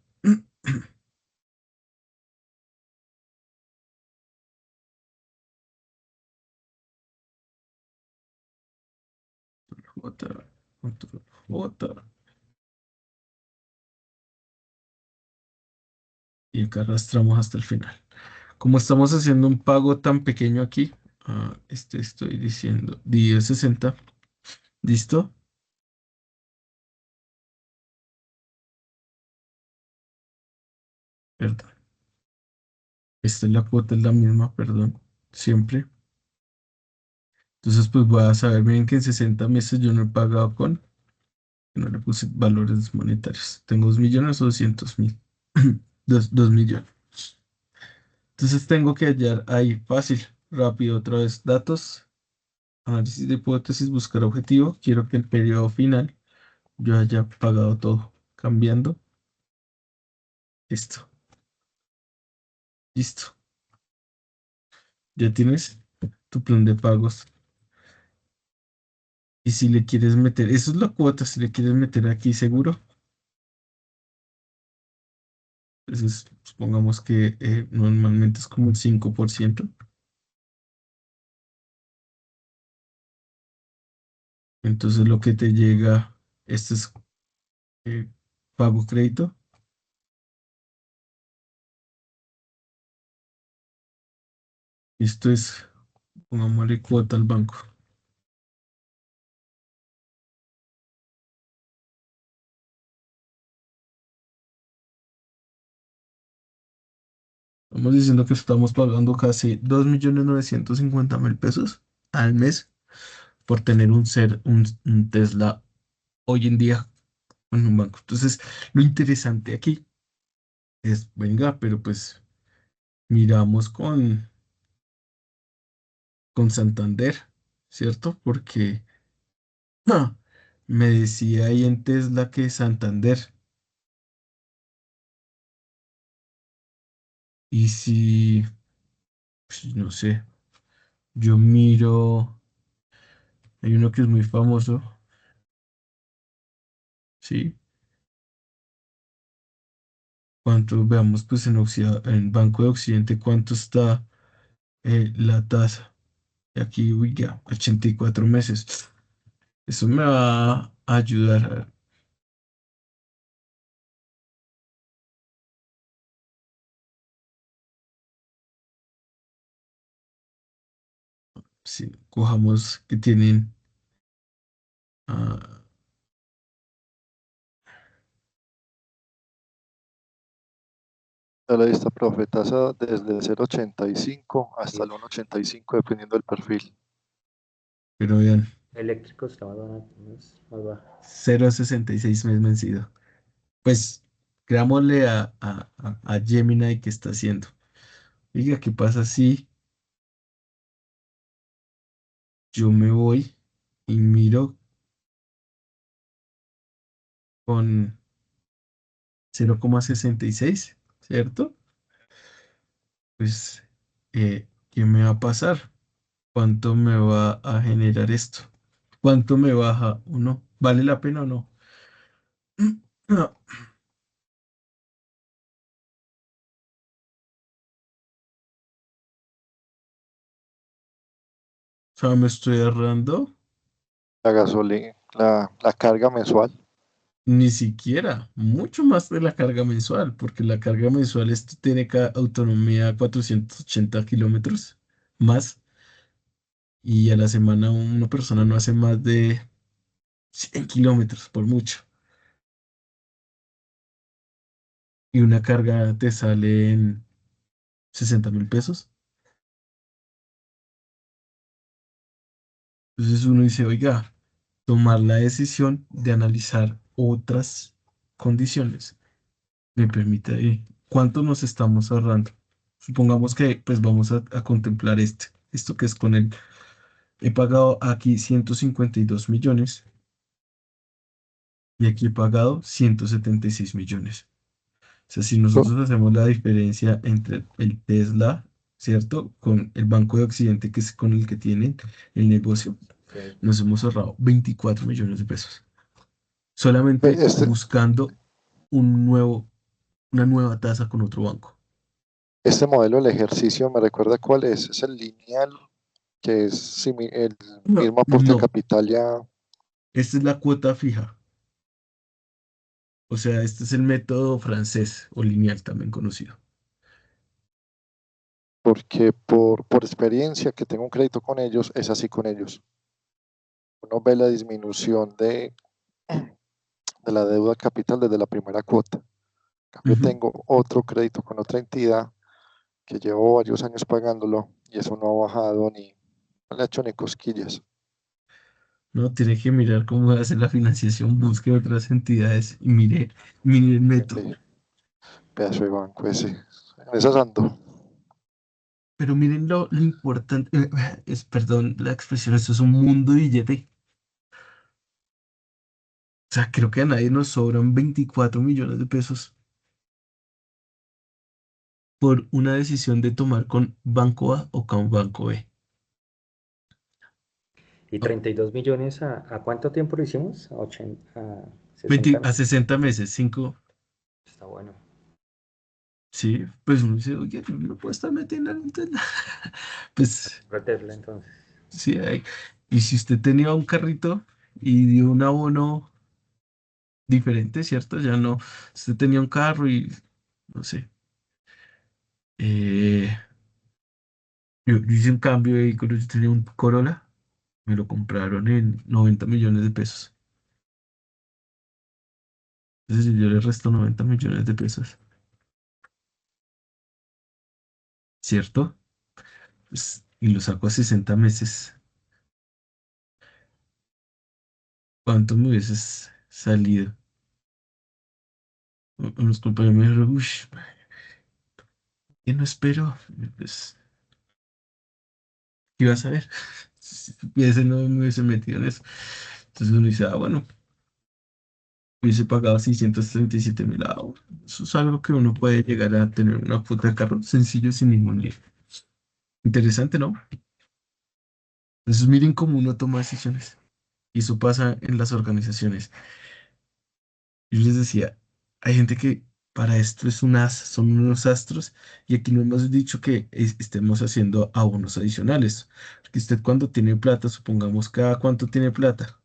[SPEAKER 1] J, control J. Y acá arrastramos hasta el final. Como estamos haciendo un pago tan pequeño aquí, estoy diciendo 10,60. ¿Listo? Perdón. Esta es la cuota, es la misma, perdón. Siempre. Entonces, pues voy a saber bien que en 60 meses yo no he pagado no le puse valores monetarios. Tengo 2.200.000. 2 millones. Entonces tengo que hallar ahí fácil, rápido, otra vez datos, análisis de hipótesis, buscar objetivo. Quiero que el periodo final yo haya pagado todo. Cambiando. Esto. Listo. Ya tienes tu plan de pagos. Y si le quieres meter, eso es la cuota, si le quieres meter aquí seguro, entonces supongamos que normalmente es como el 5%. Entonces lo que te llega, este es eh, pago crédito. Esto es, pongámosle cuota al banco. Estamos diciendo que estamos pagando casi 2.950.000 pesos al mes por tener un Tesla hoy en día en un banco. Entonces, lo interesante aquí es, venga, pero pues miramos con Santander, ¿cierto? Porque Me decía ahí en Tesla que Santander. Y si, pues, no sé, yo miro, hay uno que es muy famoso, ¿sí? ¿Cuánto, veamos, pues en Banco de Occidente, cuánto está la tasa? Y aquí, uy, ya, 84 meses. Eso me va a ayudar. Si cojamos que tienen, ah,
[SPEAKER 5] Ya la vista, profe, tasa desde el 0,85 hasta
[SPEAKER 4] Y
[SPEAKER 5] el 1,85 dependiendo del perfil.
[SPEAKER 1] pero vean,
[SPEAKER 4] eléctrico está más barato, más bajo.
[SPEAKER 1] 0,66 mes vencido. Pues creámosle a Gemini que está haciendo. Diga, ¿qué pasa si yo me voy y miro con 0,66, ¿cierto? Pues, ¿qué me va a pasar? ¿Cuánto me va a generar esto? ¿Cuánto me baja o no? ¿Vale la pena o no? No. O sea, me estoy ahorrando
[SPEAKER 5] La gasolina, la carga mensual.
[SPEAKER 1] ni siquiera, mucho más de la carga mensual, porque la carga mensual esto tiene autonomía 480 kilómetros más y a la semana una persona no hace más de 100 kilómetros por mucho. Y una carga te sale en 60.000 pesos. Entonces uno dice, oiga, tomar la decisión de analizar otras condiciones me permite, ¿cuánto nos estamos ahorrando? Supongamos que pues vamos a contemplar esto que es con el, he pagado aquí 152 millones y aquí he pagado 176 millones. O sea, si
[SPEAKER 5] Co-
[SPEAKER 1] nosotros hacemos la diferencia entre el Tesla, ¿cierto? Con el Banco de Occidente, que es con el que tienen el negocio,
[SPEAKER 4] Sí.
[SPEAKER 1] nos hemos ahorrado 24 millones de pesos. Solamente
[SPEAKER 5] Este,
[SPEAKER 1] buscando una nueva tasa con otro banco.
[SPEAKER 5] este modelo del ejercicio me recuerda cuál es el lineal, que es el
[SPEAKER 1] No,
[SPEAKER 5] mismo aporte de
[SPEAKER 1] no,
[SPEAKER 5] capital ya,
[SPEAKER 1] esta es la cuota fija. O sea, este es el método francés o lineal también conocido.
[SPEAKER 5] porque por experiencia que tengo un crédito con ellos, es así con ellos. Uno ve la disminución de la deuda capital desde la primera cuota. En cambio,
[SPEAKER 1] Ujú.
[SPEAKER 5] tengo otro crédito con otra entidad que llevo varios años pagándolo y eso no ha bajado ni, no le ha hecho ni cosquillas.
[SPEAKER 1] No, tiene que mirar cómo hace la financiación, busque otras entidades y mire el método.
[SPEAKER 5] Ve, pedazo de banco ese. En esas ando.
[SPEAKER 1] Pero miren lo importante, perdón la expresión, esto es un mundo de billete. O sea, creo que a nadie nos sobran 24 millones de pesos por una decisión de tomar con Banco A o con Banco B.
[SPEAKER 4] ¿Y
[SPEAKER 1] No,
[SPEAKER 4] 32 millones a cuánto tiempo lo hicimos? A
[SPEAKER 1] 20
[SPEAKER 4] 60
[SPEAKER 1] a
[SPEAKER 4] meses.
[SPEAKER 1] 60 meses, 5.
[SPEAKER 4] Está bueno.
[SPEAKER 1] Sí, pues uno dice, oye, yo no puedo estar metiendo en el Tesla. Pues
[SPEAKER 4] Protegerla entonces.
[SPEAKER 1] sí, y si usted tenía un carrito y dio un abono diferente, ¿cierto? Ya no, usted tenía un carro y, no sé, eh, yo hice un cambio de vehículo, yo tenía un Corolla, me lo compraron en 90 millones de pesos. Entonces yo le resto 90 millones de pesos, ¿cierto? Pues, y lo saco a 60 meses. ¿Cuánto me hubieses salido? Unos compañeros me dijeron, uy, ¿qué no espero? Pues, ¿qué ibas a ver? Si hubiese no me hubiese metido en eso. Entonces uno dice, ah, bueno. hubiese pagado 637.000. Eso es algo que uno puede llegar a tener una cuota de carro sencillo sin ningún lío. Interesante, ¿no? Entonces miren cómo uno toma decisiones. Y eso pasa en las organizaciones. Yo les decía, hay gente que para esto es un as, son unos astros, y aquí no hemos dicho que estemos haciendo abonos adicionales. Porque usted cuando tiene plata, supongamos cada cuánto tiene plata,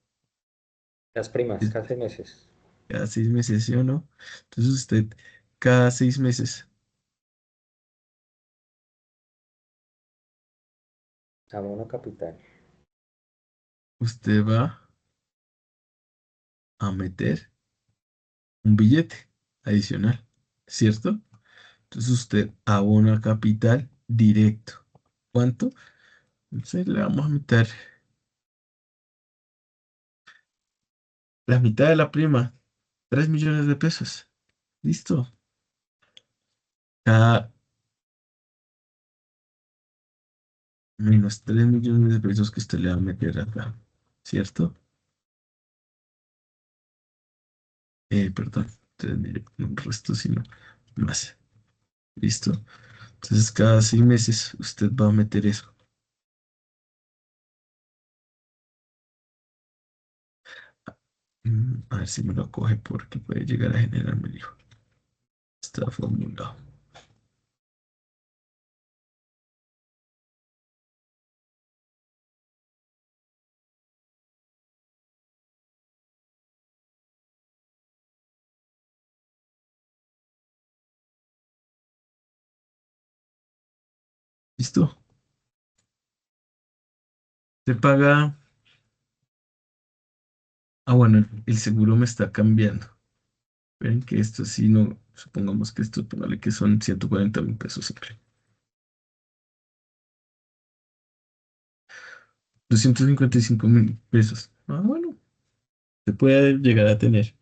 [SPEAKER 4] Las primas,
[SPEAKER 1] Es
[SPEAKER 4] cada 6 meses.
[SPEAKER 1] cada 6 meses, ¿sí o no? Entonces usted cada 6 meses,
[SPEAKER 4] Abono capital.
[SPEAKER 1] usted va a meter un billete adicional, ¿cierto? Entonces usted abona capital directo. ¿Cuánto? Entonces le vamos a meter la mitad de la prima, 3 millones de pesos. Listo. Cada menos 3 millones de pesos que usted le va a meter acá, ¿cierto? Perdón, 3 millones, no el resto, sino más. Listo. Entonces cada 6 meses usted va a meter eso. A ver si me lo coge porque puede llegar a generarme lío. Está formulado. ¿Listo? Se paga. Ah, bueno, el seguro me está cambiando. Ven que esto sí no, supongamos que esto, póngale que son 140.000 pesos siempre. 255.000 pesos. Ah, bueno, se puede llegar a tener.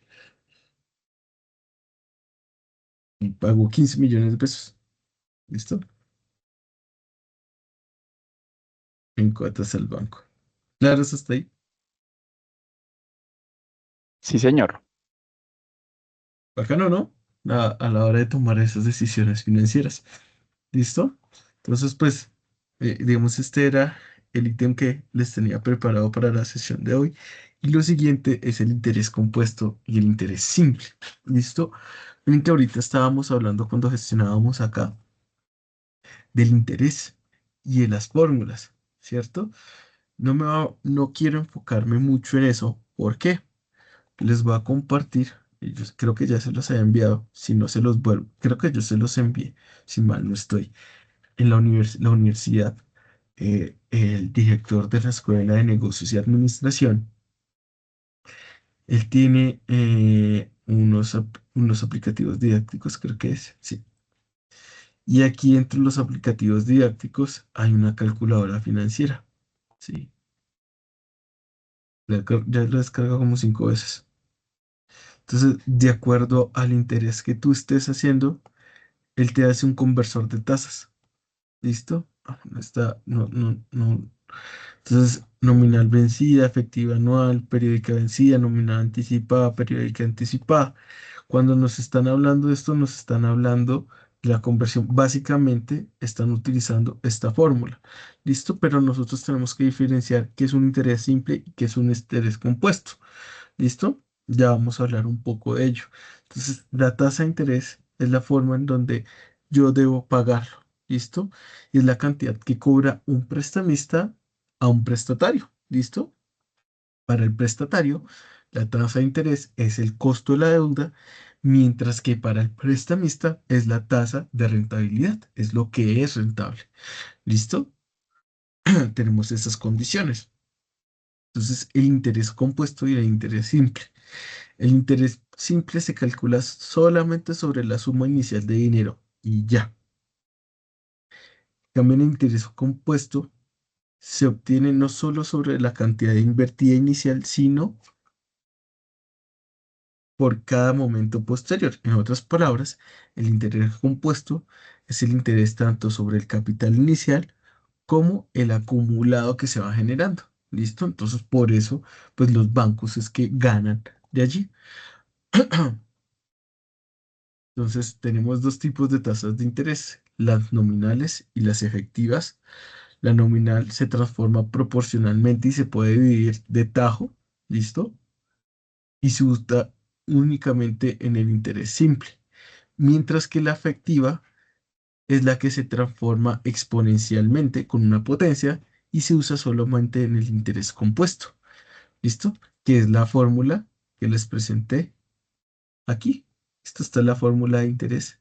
[SPEAKER 1] Y pago 15 millones de pesos. ¿Listo? En cuotas al banco. Claro, eso está ahí.
[SPEAKER 6] Sí, señor.
[SPEAKER 1] Bacano, ¿no? A la hora de tomar esas decisiones financieras. ¿Listo? Entonces, pues, digamos, este era el ítem que les tenía preparado para la sesión de hoy. Y lo siguiente es el interés compuesto y el interés simple. ¿Listo? Miren que ahorita estábamos hablando cuando gestionábamos acá del interés y de las fórmulas, ¿cierto? No quiero enfocarme mucho en eso. ¿Por qué? Les voy a compartir, y yo creo que ya se los había enviado, si no se los vuelvo, creo que yo se los envié, si mal no estoy, en la universidad, el director de la Escuela de Negocios y Administración, él tiene unos aplicativos didácticos, creo que es, sí. Y aquí entre los aplicativos didácticos hay una calculadora financiera, sí. Ya la descargo como 5 veces. Entonces, de acuerdo al interés que tú estés haciendo, él te hace un conversor de tasas. ¿Listo? No está, no, no, no. Entonces, nominal vencida, efectiva anual, periódica vencida, nominal anticipada, periódica anticipada. Cuando nos están hablando de esto, nos están hablando de la conversión. Básicamente, están utilizando esta fórmula. ¿Listo? Pero nosotros tenemos que diferenciar qué es un interés simple y qué es un interés compuesto. ¿Listo? Ya vamos a hablar un poco de ello. Entonces, la tasa de interés es la forma en donde yo debo pagarlo. ¿Listo? Y es la cantidad que cobra un prestamista a un prestatario. ¿Listo? Para el prestatario, la tasa de interés es el costo de la deuda, mientras que para el prestamista es la tasa de rentabilidad, es lo que es rentable. ¿Listo? Tenemos esas condiciones. Entonces, el interés compuesto y el interés simple. El interés simple se calcula solamente sobre la suma inicial de dinero y ya. También el interés compuesto se obtiene no solo sobre la cantidad invertida inicial, sino por cada momento posterior. En otras palabras, el interés compuesto es el interés tanto sobre el capital inicial como el acumulado que se va generando. ¿Listo? Entonces, por eso, pues los bancos es que ganan de allí. Entonces, tenemos dos tipos de tasas de interés, las nominales y las efectivas. La nominal se transforma proporcionalmente y se puede dividir de tajo, ¿listo? Y se usa únicamente en el interés simple, mientras que la efectiva es la que se transforma exponencialmente con una potencia y se usa solamente en el interés compuesto, ¿listo? Que es la fórmula que les presenté aquí. Esta está la fórmula de interés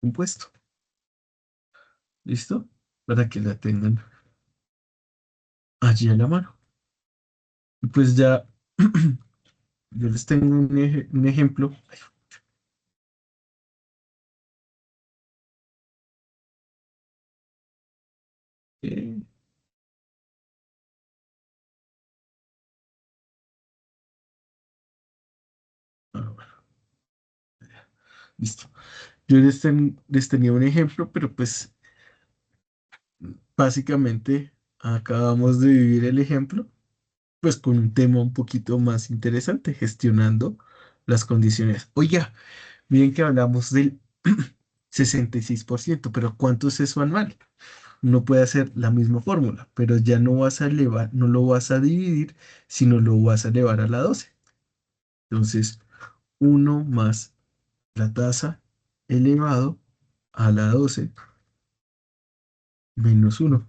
[SPEAKER 1] compuesto, ¿listo? Para que la tengan allí a la mano. Y pues ya, yo les tengo un ejemplo. Eh, bueno, listo. Yo les tenía un ejemplo, pero pues básicamente acabamos de vivir el ejemplo, pues con un tema un poquito más interesante, gestionando las condiciones. Oiga, miren que hablamos del 66%, pero ¿cuánto es eso anual? No puede hacer la misma fórmula, pero ya no vas a elevar, no lo vas a dividir, sino lo vas a elevar a la 12. Entonces, uno más la tasa elevado a la 12 menos uno.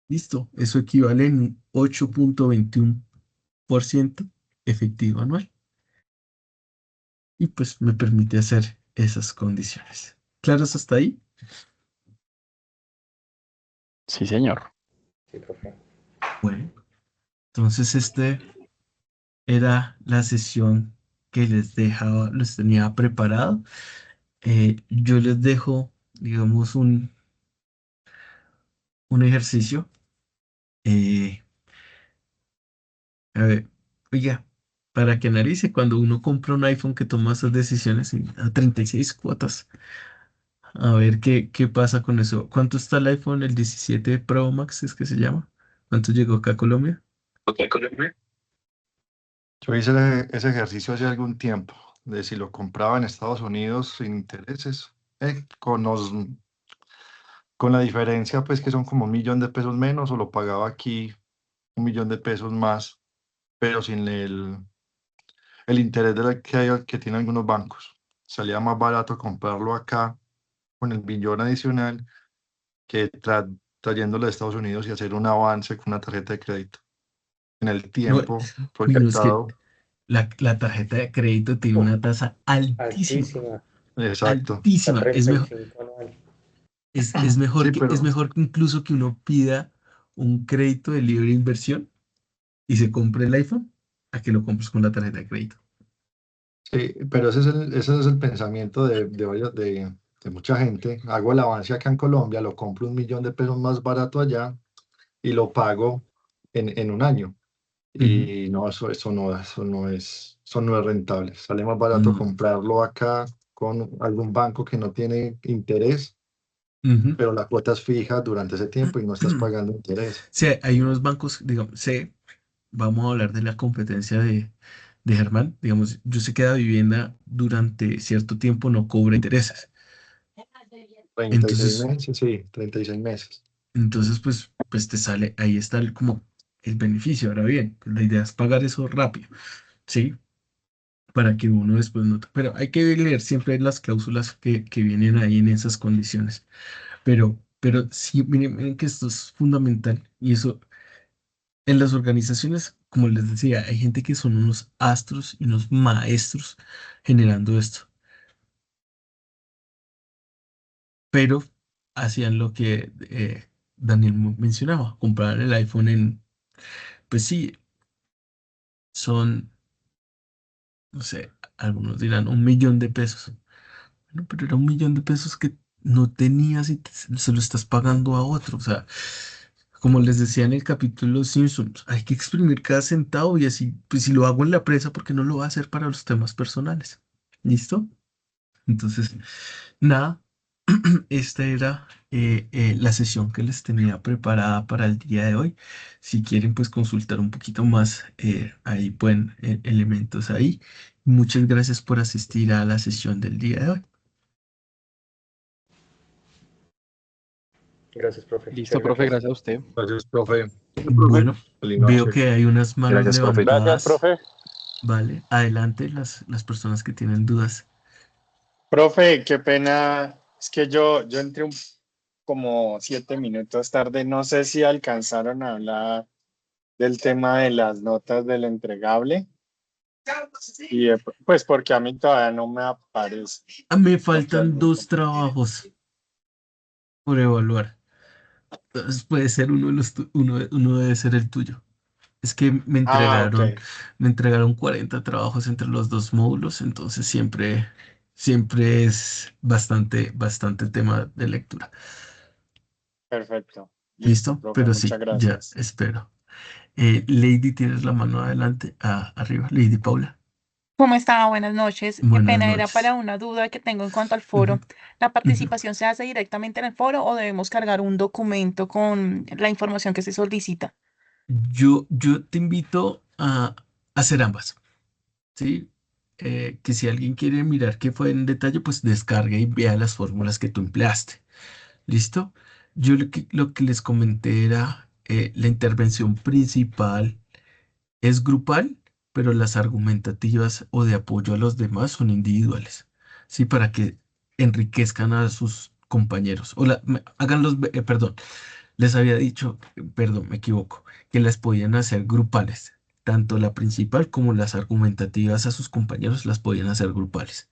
[SPEAKER 1] Listo, eso equivale en un 8,21% efectivo anual. Y pues me permite hacer esas condiciones. ¿Claros hasta ahí?
[SPEAKER 6] Sí, señor.
[SPEAKER 4] Sí, profe.
[SPEAKER 1] Bueno, entonces era la sesión que les tenía preparado. Yo les dejo, digamos, un ejercicio. eh, a ver, oiga, para que analice cuando uno compra un iPhone que toma esas decisiones a 36 cuotas. A ver qué pasa con eso. ¿Cuánto está el iPhone? El 17 Pro Max es que se llama. ¿Cuánto llegó acá a Colombia?
[SPEAKER 7] Yo hice ese ejercicio hace algún tiempo, de si lo compraba en Estados Unidos sin intereses, con la diferencia pues que son como 1.000.000 de pesos menos, o lo pagaba aquí 1.000.000 de pesos más, pero sin el interés que tienen algunos bancos. Salía más barato comprarlo acá con el billón adicional que trayéndolo de Estados Unidos y hacer un avance con una tarjeta de crédito. En el
[SPEAKER 1] No,
[SPEAKER 7] tiempo
[SPEAKER 1] uy, no, es que
[SPEAKER 7] proyectado,
[SPEAKER 1] la tarjeta de crédito tiene
[SPEAKER 4] Uf,
[SPEAKER 1] una tasa altísima,
[SPEAKER 4] altísima.
[SPEAKER 7] exacto.
[SPEAKER 4] A
[SPEAKER 1] altísima.
[SPEAKER 4] 35 anual.
[SPEAKER 7] Sí, pero
[SPEAKER 1] Es mejor que incluso que uno pida un crédito de libre inversión y se compre el iPhone a que lo compres con la tarjeta de crédito.
[SPEAKER 7] sí, pero ese es el pensamiento de mucha gente. Hago el avance acá en Colombia, lo compro 1.000.000 de pesos más barato allá y lo pago en un año.
[SPEAKER 1] Ujú.
[SPEAKER 7] Y no, eso no es rentable. Sale más barato
[SPEAKER 1] No.
[SPEAKER 7] comprarlo acá con algún banco que no tiene interés,
[SPEAKER 1] Ujú.
[SPEAKER 7] pero la cuota es fija durante ese tiempo y no estás pagando interés.
[SPEAKER 1] Sí, hay unos bancos, digamos, vamos a hablar de la competencia de Germán. Digamos, yo sé que la vivienda durante cierto tiempo no cobra intereses.
[SPEAKER 7] 36
[SPEAKER 1] Entonces,
[SPEAKER 7] meses, sí, 36 meses.
[SPEAKER 1] pues te sale, ahí está como el beneficio. Ahora bien, pues la idea es pagar eso rápido, ¿sí? Para que uno después no. Pero hay que leer siempre las cláusulas que vienen ahí en esas condiciones. Pero sí, miren que esto es fundamental y eso en las organizaciones, como les decía, hay gente que son unos astros y unos maestros generando esto, pero hacían lo que Daniel mencionaba, comprar el iPhone pues sí, son, no sé, algunos dirán 1 millón de pesos. Bueno, pero era 1 millón de pesos que no tenías y se lo estás pagando a otro. O sea, como les decía en el capítulo de Los Simpsons, hay que exprimir cada centavo y así, pues si lo hago en la presa, ¿por qué no lo voy a hacer para los temas personales? ¿Listo? Entonces, nada, esta era la sesión que les tenía preparada para el día de hoy. Si quieren, pues consultar un poquito más, ahí pueden, elementos ahí. Muchas gracias por asistir a la sesión del día de hoy.
[SPEAKER 4] Gracias, profe.
[SPEAKER 6] Listo,
[SPEAKER 4] Chévere la
[SPEAKER 6] profe,
[SPEAKER 4] clase.
[SPEAKER 6] gracias a usted.
[SPEAKER 7] Gracias, profe.
[SPEAKER 1] Bueno,
[SPEAKER 7] Feliz
[SPEAKER 1] veo
[SPEAKER 7] noche.
[SPEAKER 1] que hay unas manos
[SPEAKER 8] Gracias, profe.
[SPEAKER 1] levantadas.
[SPEAKER 9] Gracias, profe.
[SPEAKER 1] Vale, adelante las personas que tienen dudas.
[SPEAKER 9] Profe, qué pena. Es que yo entré como 7 minutos tarde. No sé si alcanzaron a hablar del tema de las notas del entregable. Y pues porque a mí todavía no me aparece.
[SPEAKER 1] Me faltan 2 trabajos por evaluar. Entonces puede ser uno de los uno debe ser el tuyo. Es que
[SPEAKER 9] Ah, ok.
[SPEAKER 1] me entregaron 40 trabajos entre los 2 módulos, entonces siempre es bastante tema de lectura.
[SPEAKER 9] Perfecto. Listo,
[SPEAKER 1] ¿Listo?
[SPEAKER 9] profe.
[SPEAKER 1] Pero
[SPEAKER 9] Muchas
[SPEAKER 1] sí, ya
[SPEAKER 9] gracias.
[SPEAKER 1] espero. Lady, tienes la mano adelante, arriba. Lady Paula.
[SPEAKER 10] ¿Cómo está? Buenas noches. Qué
[SPEAKER 1] Buenas
[SPEAKER 10] pena, era
[SPEAKER 1] noches.
[SPEAKER 10] para una duda que tengo en cuanto al
[SPEAKER 1] Ujú,
[SPEAKER 10] foro. ¿La
[SPEAKER 1] ujú.
[SPEAKER 10] participación se hace directamente en el foro o debemos cargar un documento con la información que se solicita?
[SPEAKER 1] Yo te invito a hacer ambas, ¿sí? Que si alguien quiere mirar qué fue en detalle, pues descargue y vea las fórmulas que tú empleaste. ¿Listo? Yo lo que les comenté era, la intervención principal es grupal, pero las argumentativas o de apoyo a los demás son individuales, ¿sí? Para que enriquezcan a sus compañeros. Perdón, les había dicho, perdón, me equivoco, que las podían hacer grupales. Tanto la principal como las argumentativas a sus compañeros las podían hacer grupales.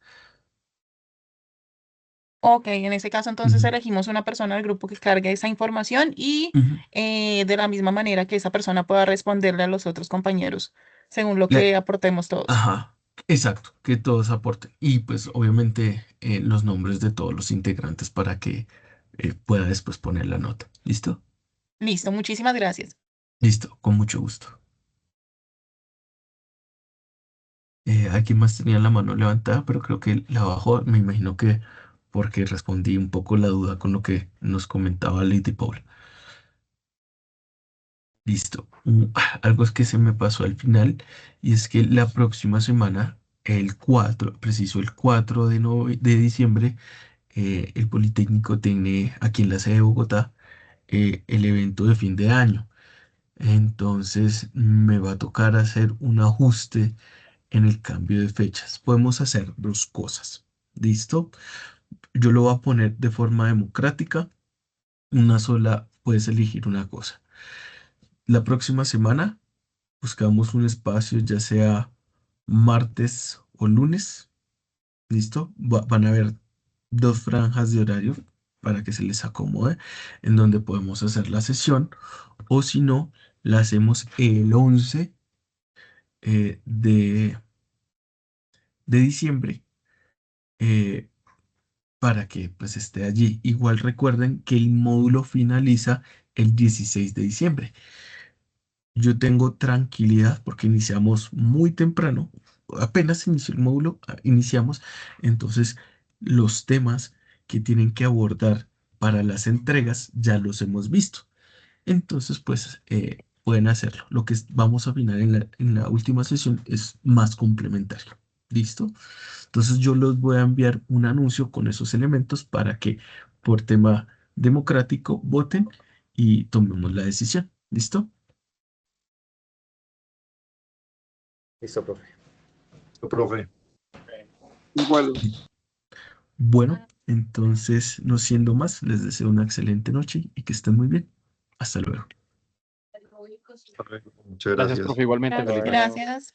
[SPEAKER 10] Ok, en ese caso entonces
[SPEAKER 1] Ujú,
[SPEAKER 10] elegimos una persona del grupo que cargue esa información y
[SPEAKER 1] ujú.
[SPEAKER 10] de la misma manera que esa persona pueda responderle a los otros compañeros según lo
[SPEAKER 1] La-
[SPEAKER 10] que aportemos todos.
[SPEAKER 1] Ajá, exacto, que todos aporten. Y pues obviamente, los nombres de todos los integrantes para que, pueda después poner la nota. ¿Listo?
[SPEAKER 10] Listo, muchísimas gracias.
[SPEAKER 1] Listo, con mucho gusto. Aquí más tenía la mano levantada, pero creo que la bajó. Me imagino que porque respondí un poco la duda con lo que nos comentaba Lady Paul. Listo. Algo es que se me pasó al final y es que la próxima semana, el 4, preciso el 4 de diciembre, el Politécnico tiene aquí en la sede de Bogotá, el evento de fin de año. Entonces me va a tocar hacer un ajuste en el cambio de fechas. Podemos hacer 2 cosas. ¿Listo? Yo lo voy a poner de forma democrática. Una sola, puedes elegir una cosa. La próxima semana buscamos un espacio, ya sea martes o lunes. ¿Listo? Van a haber 2 franjas de horario para que se les acomode en donde podemos hacer la sesión. O si no, la hacemos el 11, de diciembre, eh, para que pues esté allí. Igual recuerden que el módulo finaliza el 16 de diciembre. Yo tengo tranquilidad porque iniciamos muy temprano, apenas inició el módulo, iniciamos, entonces los temas que tienen que abordar para las entregas ya los hemos visto. Entonces, pues, pueden hacerlo. Lo que vamos a afinar en la última sesión es más complementario. ¿Listo? Entonces yo les voy a enviar un anuncio con esos elementos para que por tema democrático voten y tomemos la decisión. ¿Listo?
[SPEAKER 4] Listo, profe.
[SPEAKER 7] Profe.
[SPEAKER 8] Igual.
[SPEAKER 1] Bueno, entonces, no siendo más, les deseo una excelente noche y que estén muy bien. Hasta luego.
[SPEAKER 7] Muchas
[SPEAKER 6] Gracias,
[SPEAKER 7] gracias.
[SPEAKER 6] profe, igualmente. Feliz noche.
[SPEAKER 10] Gracias.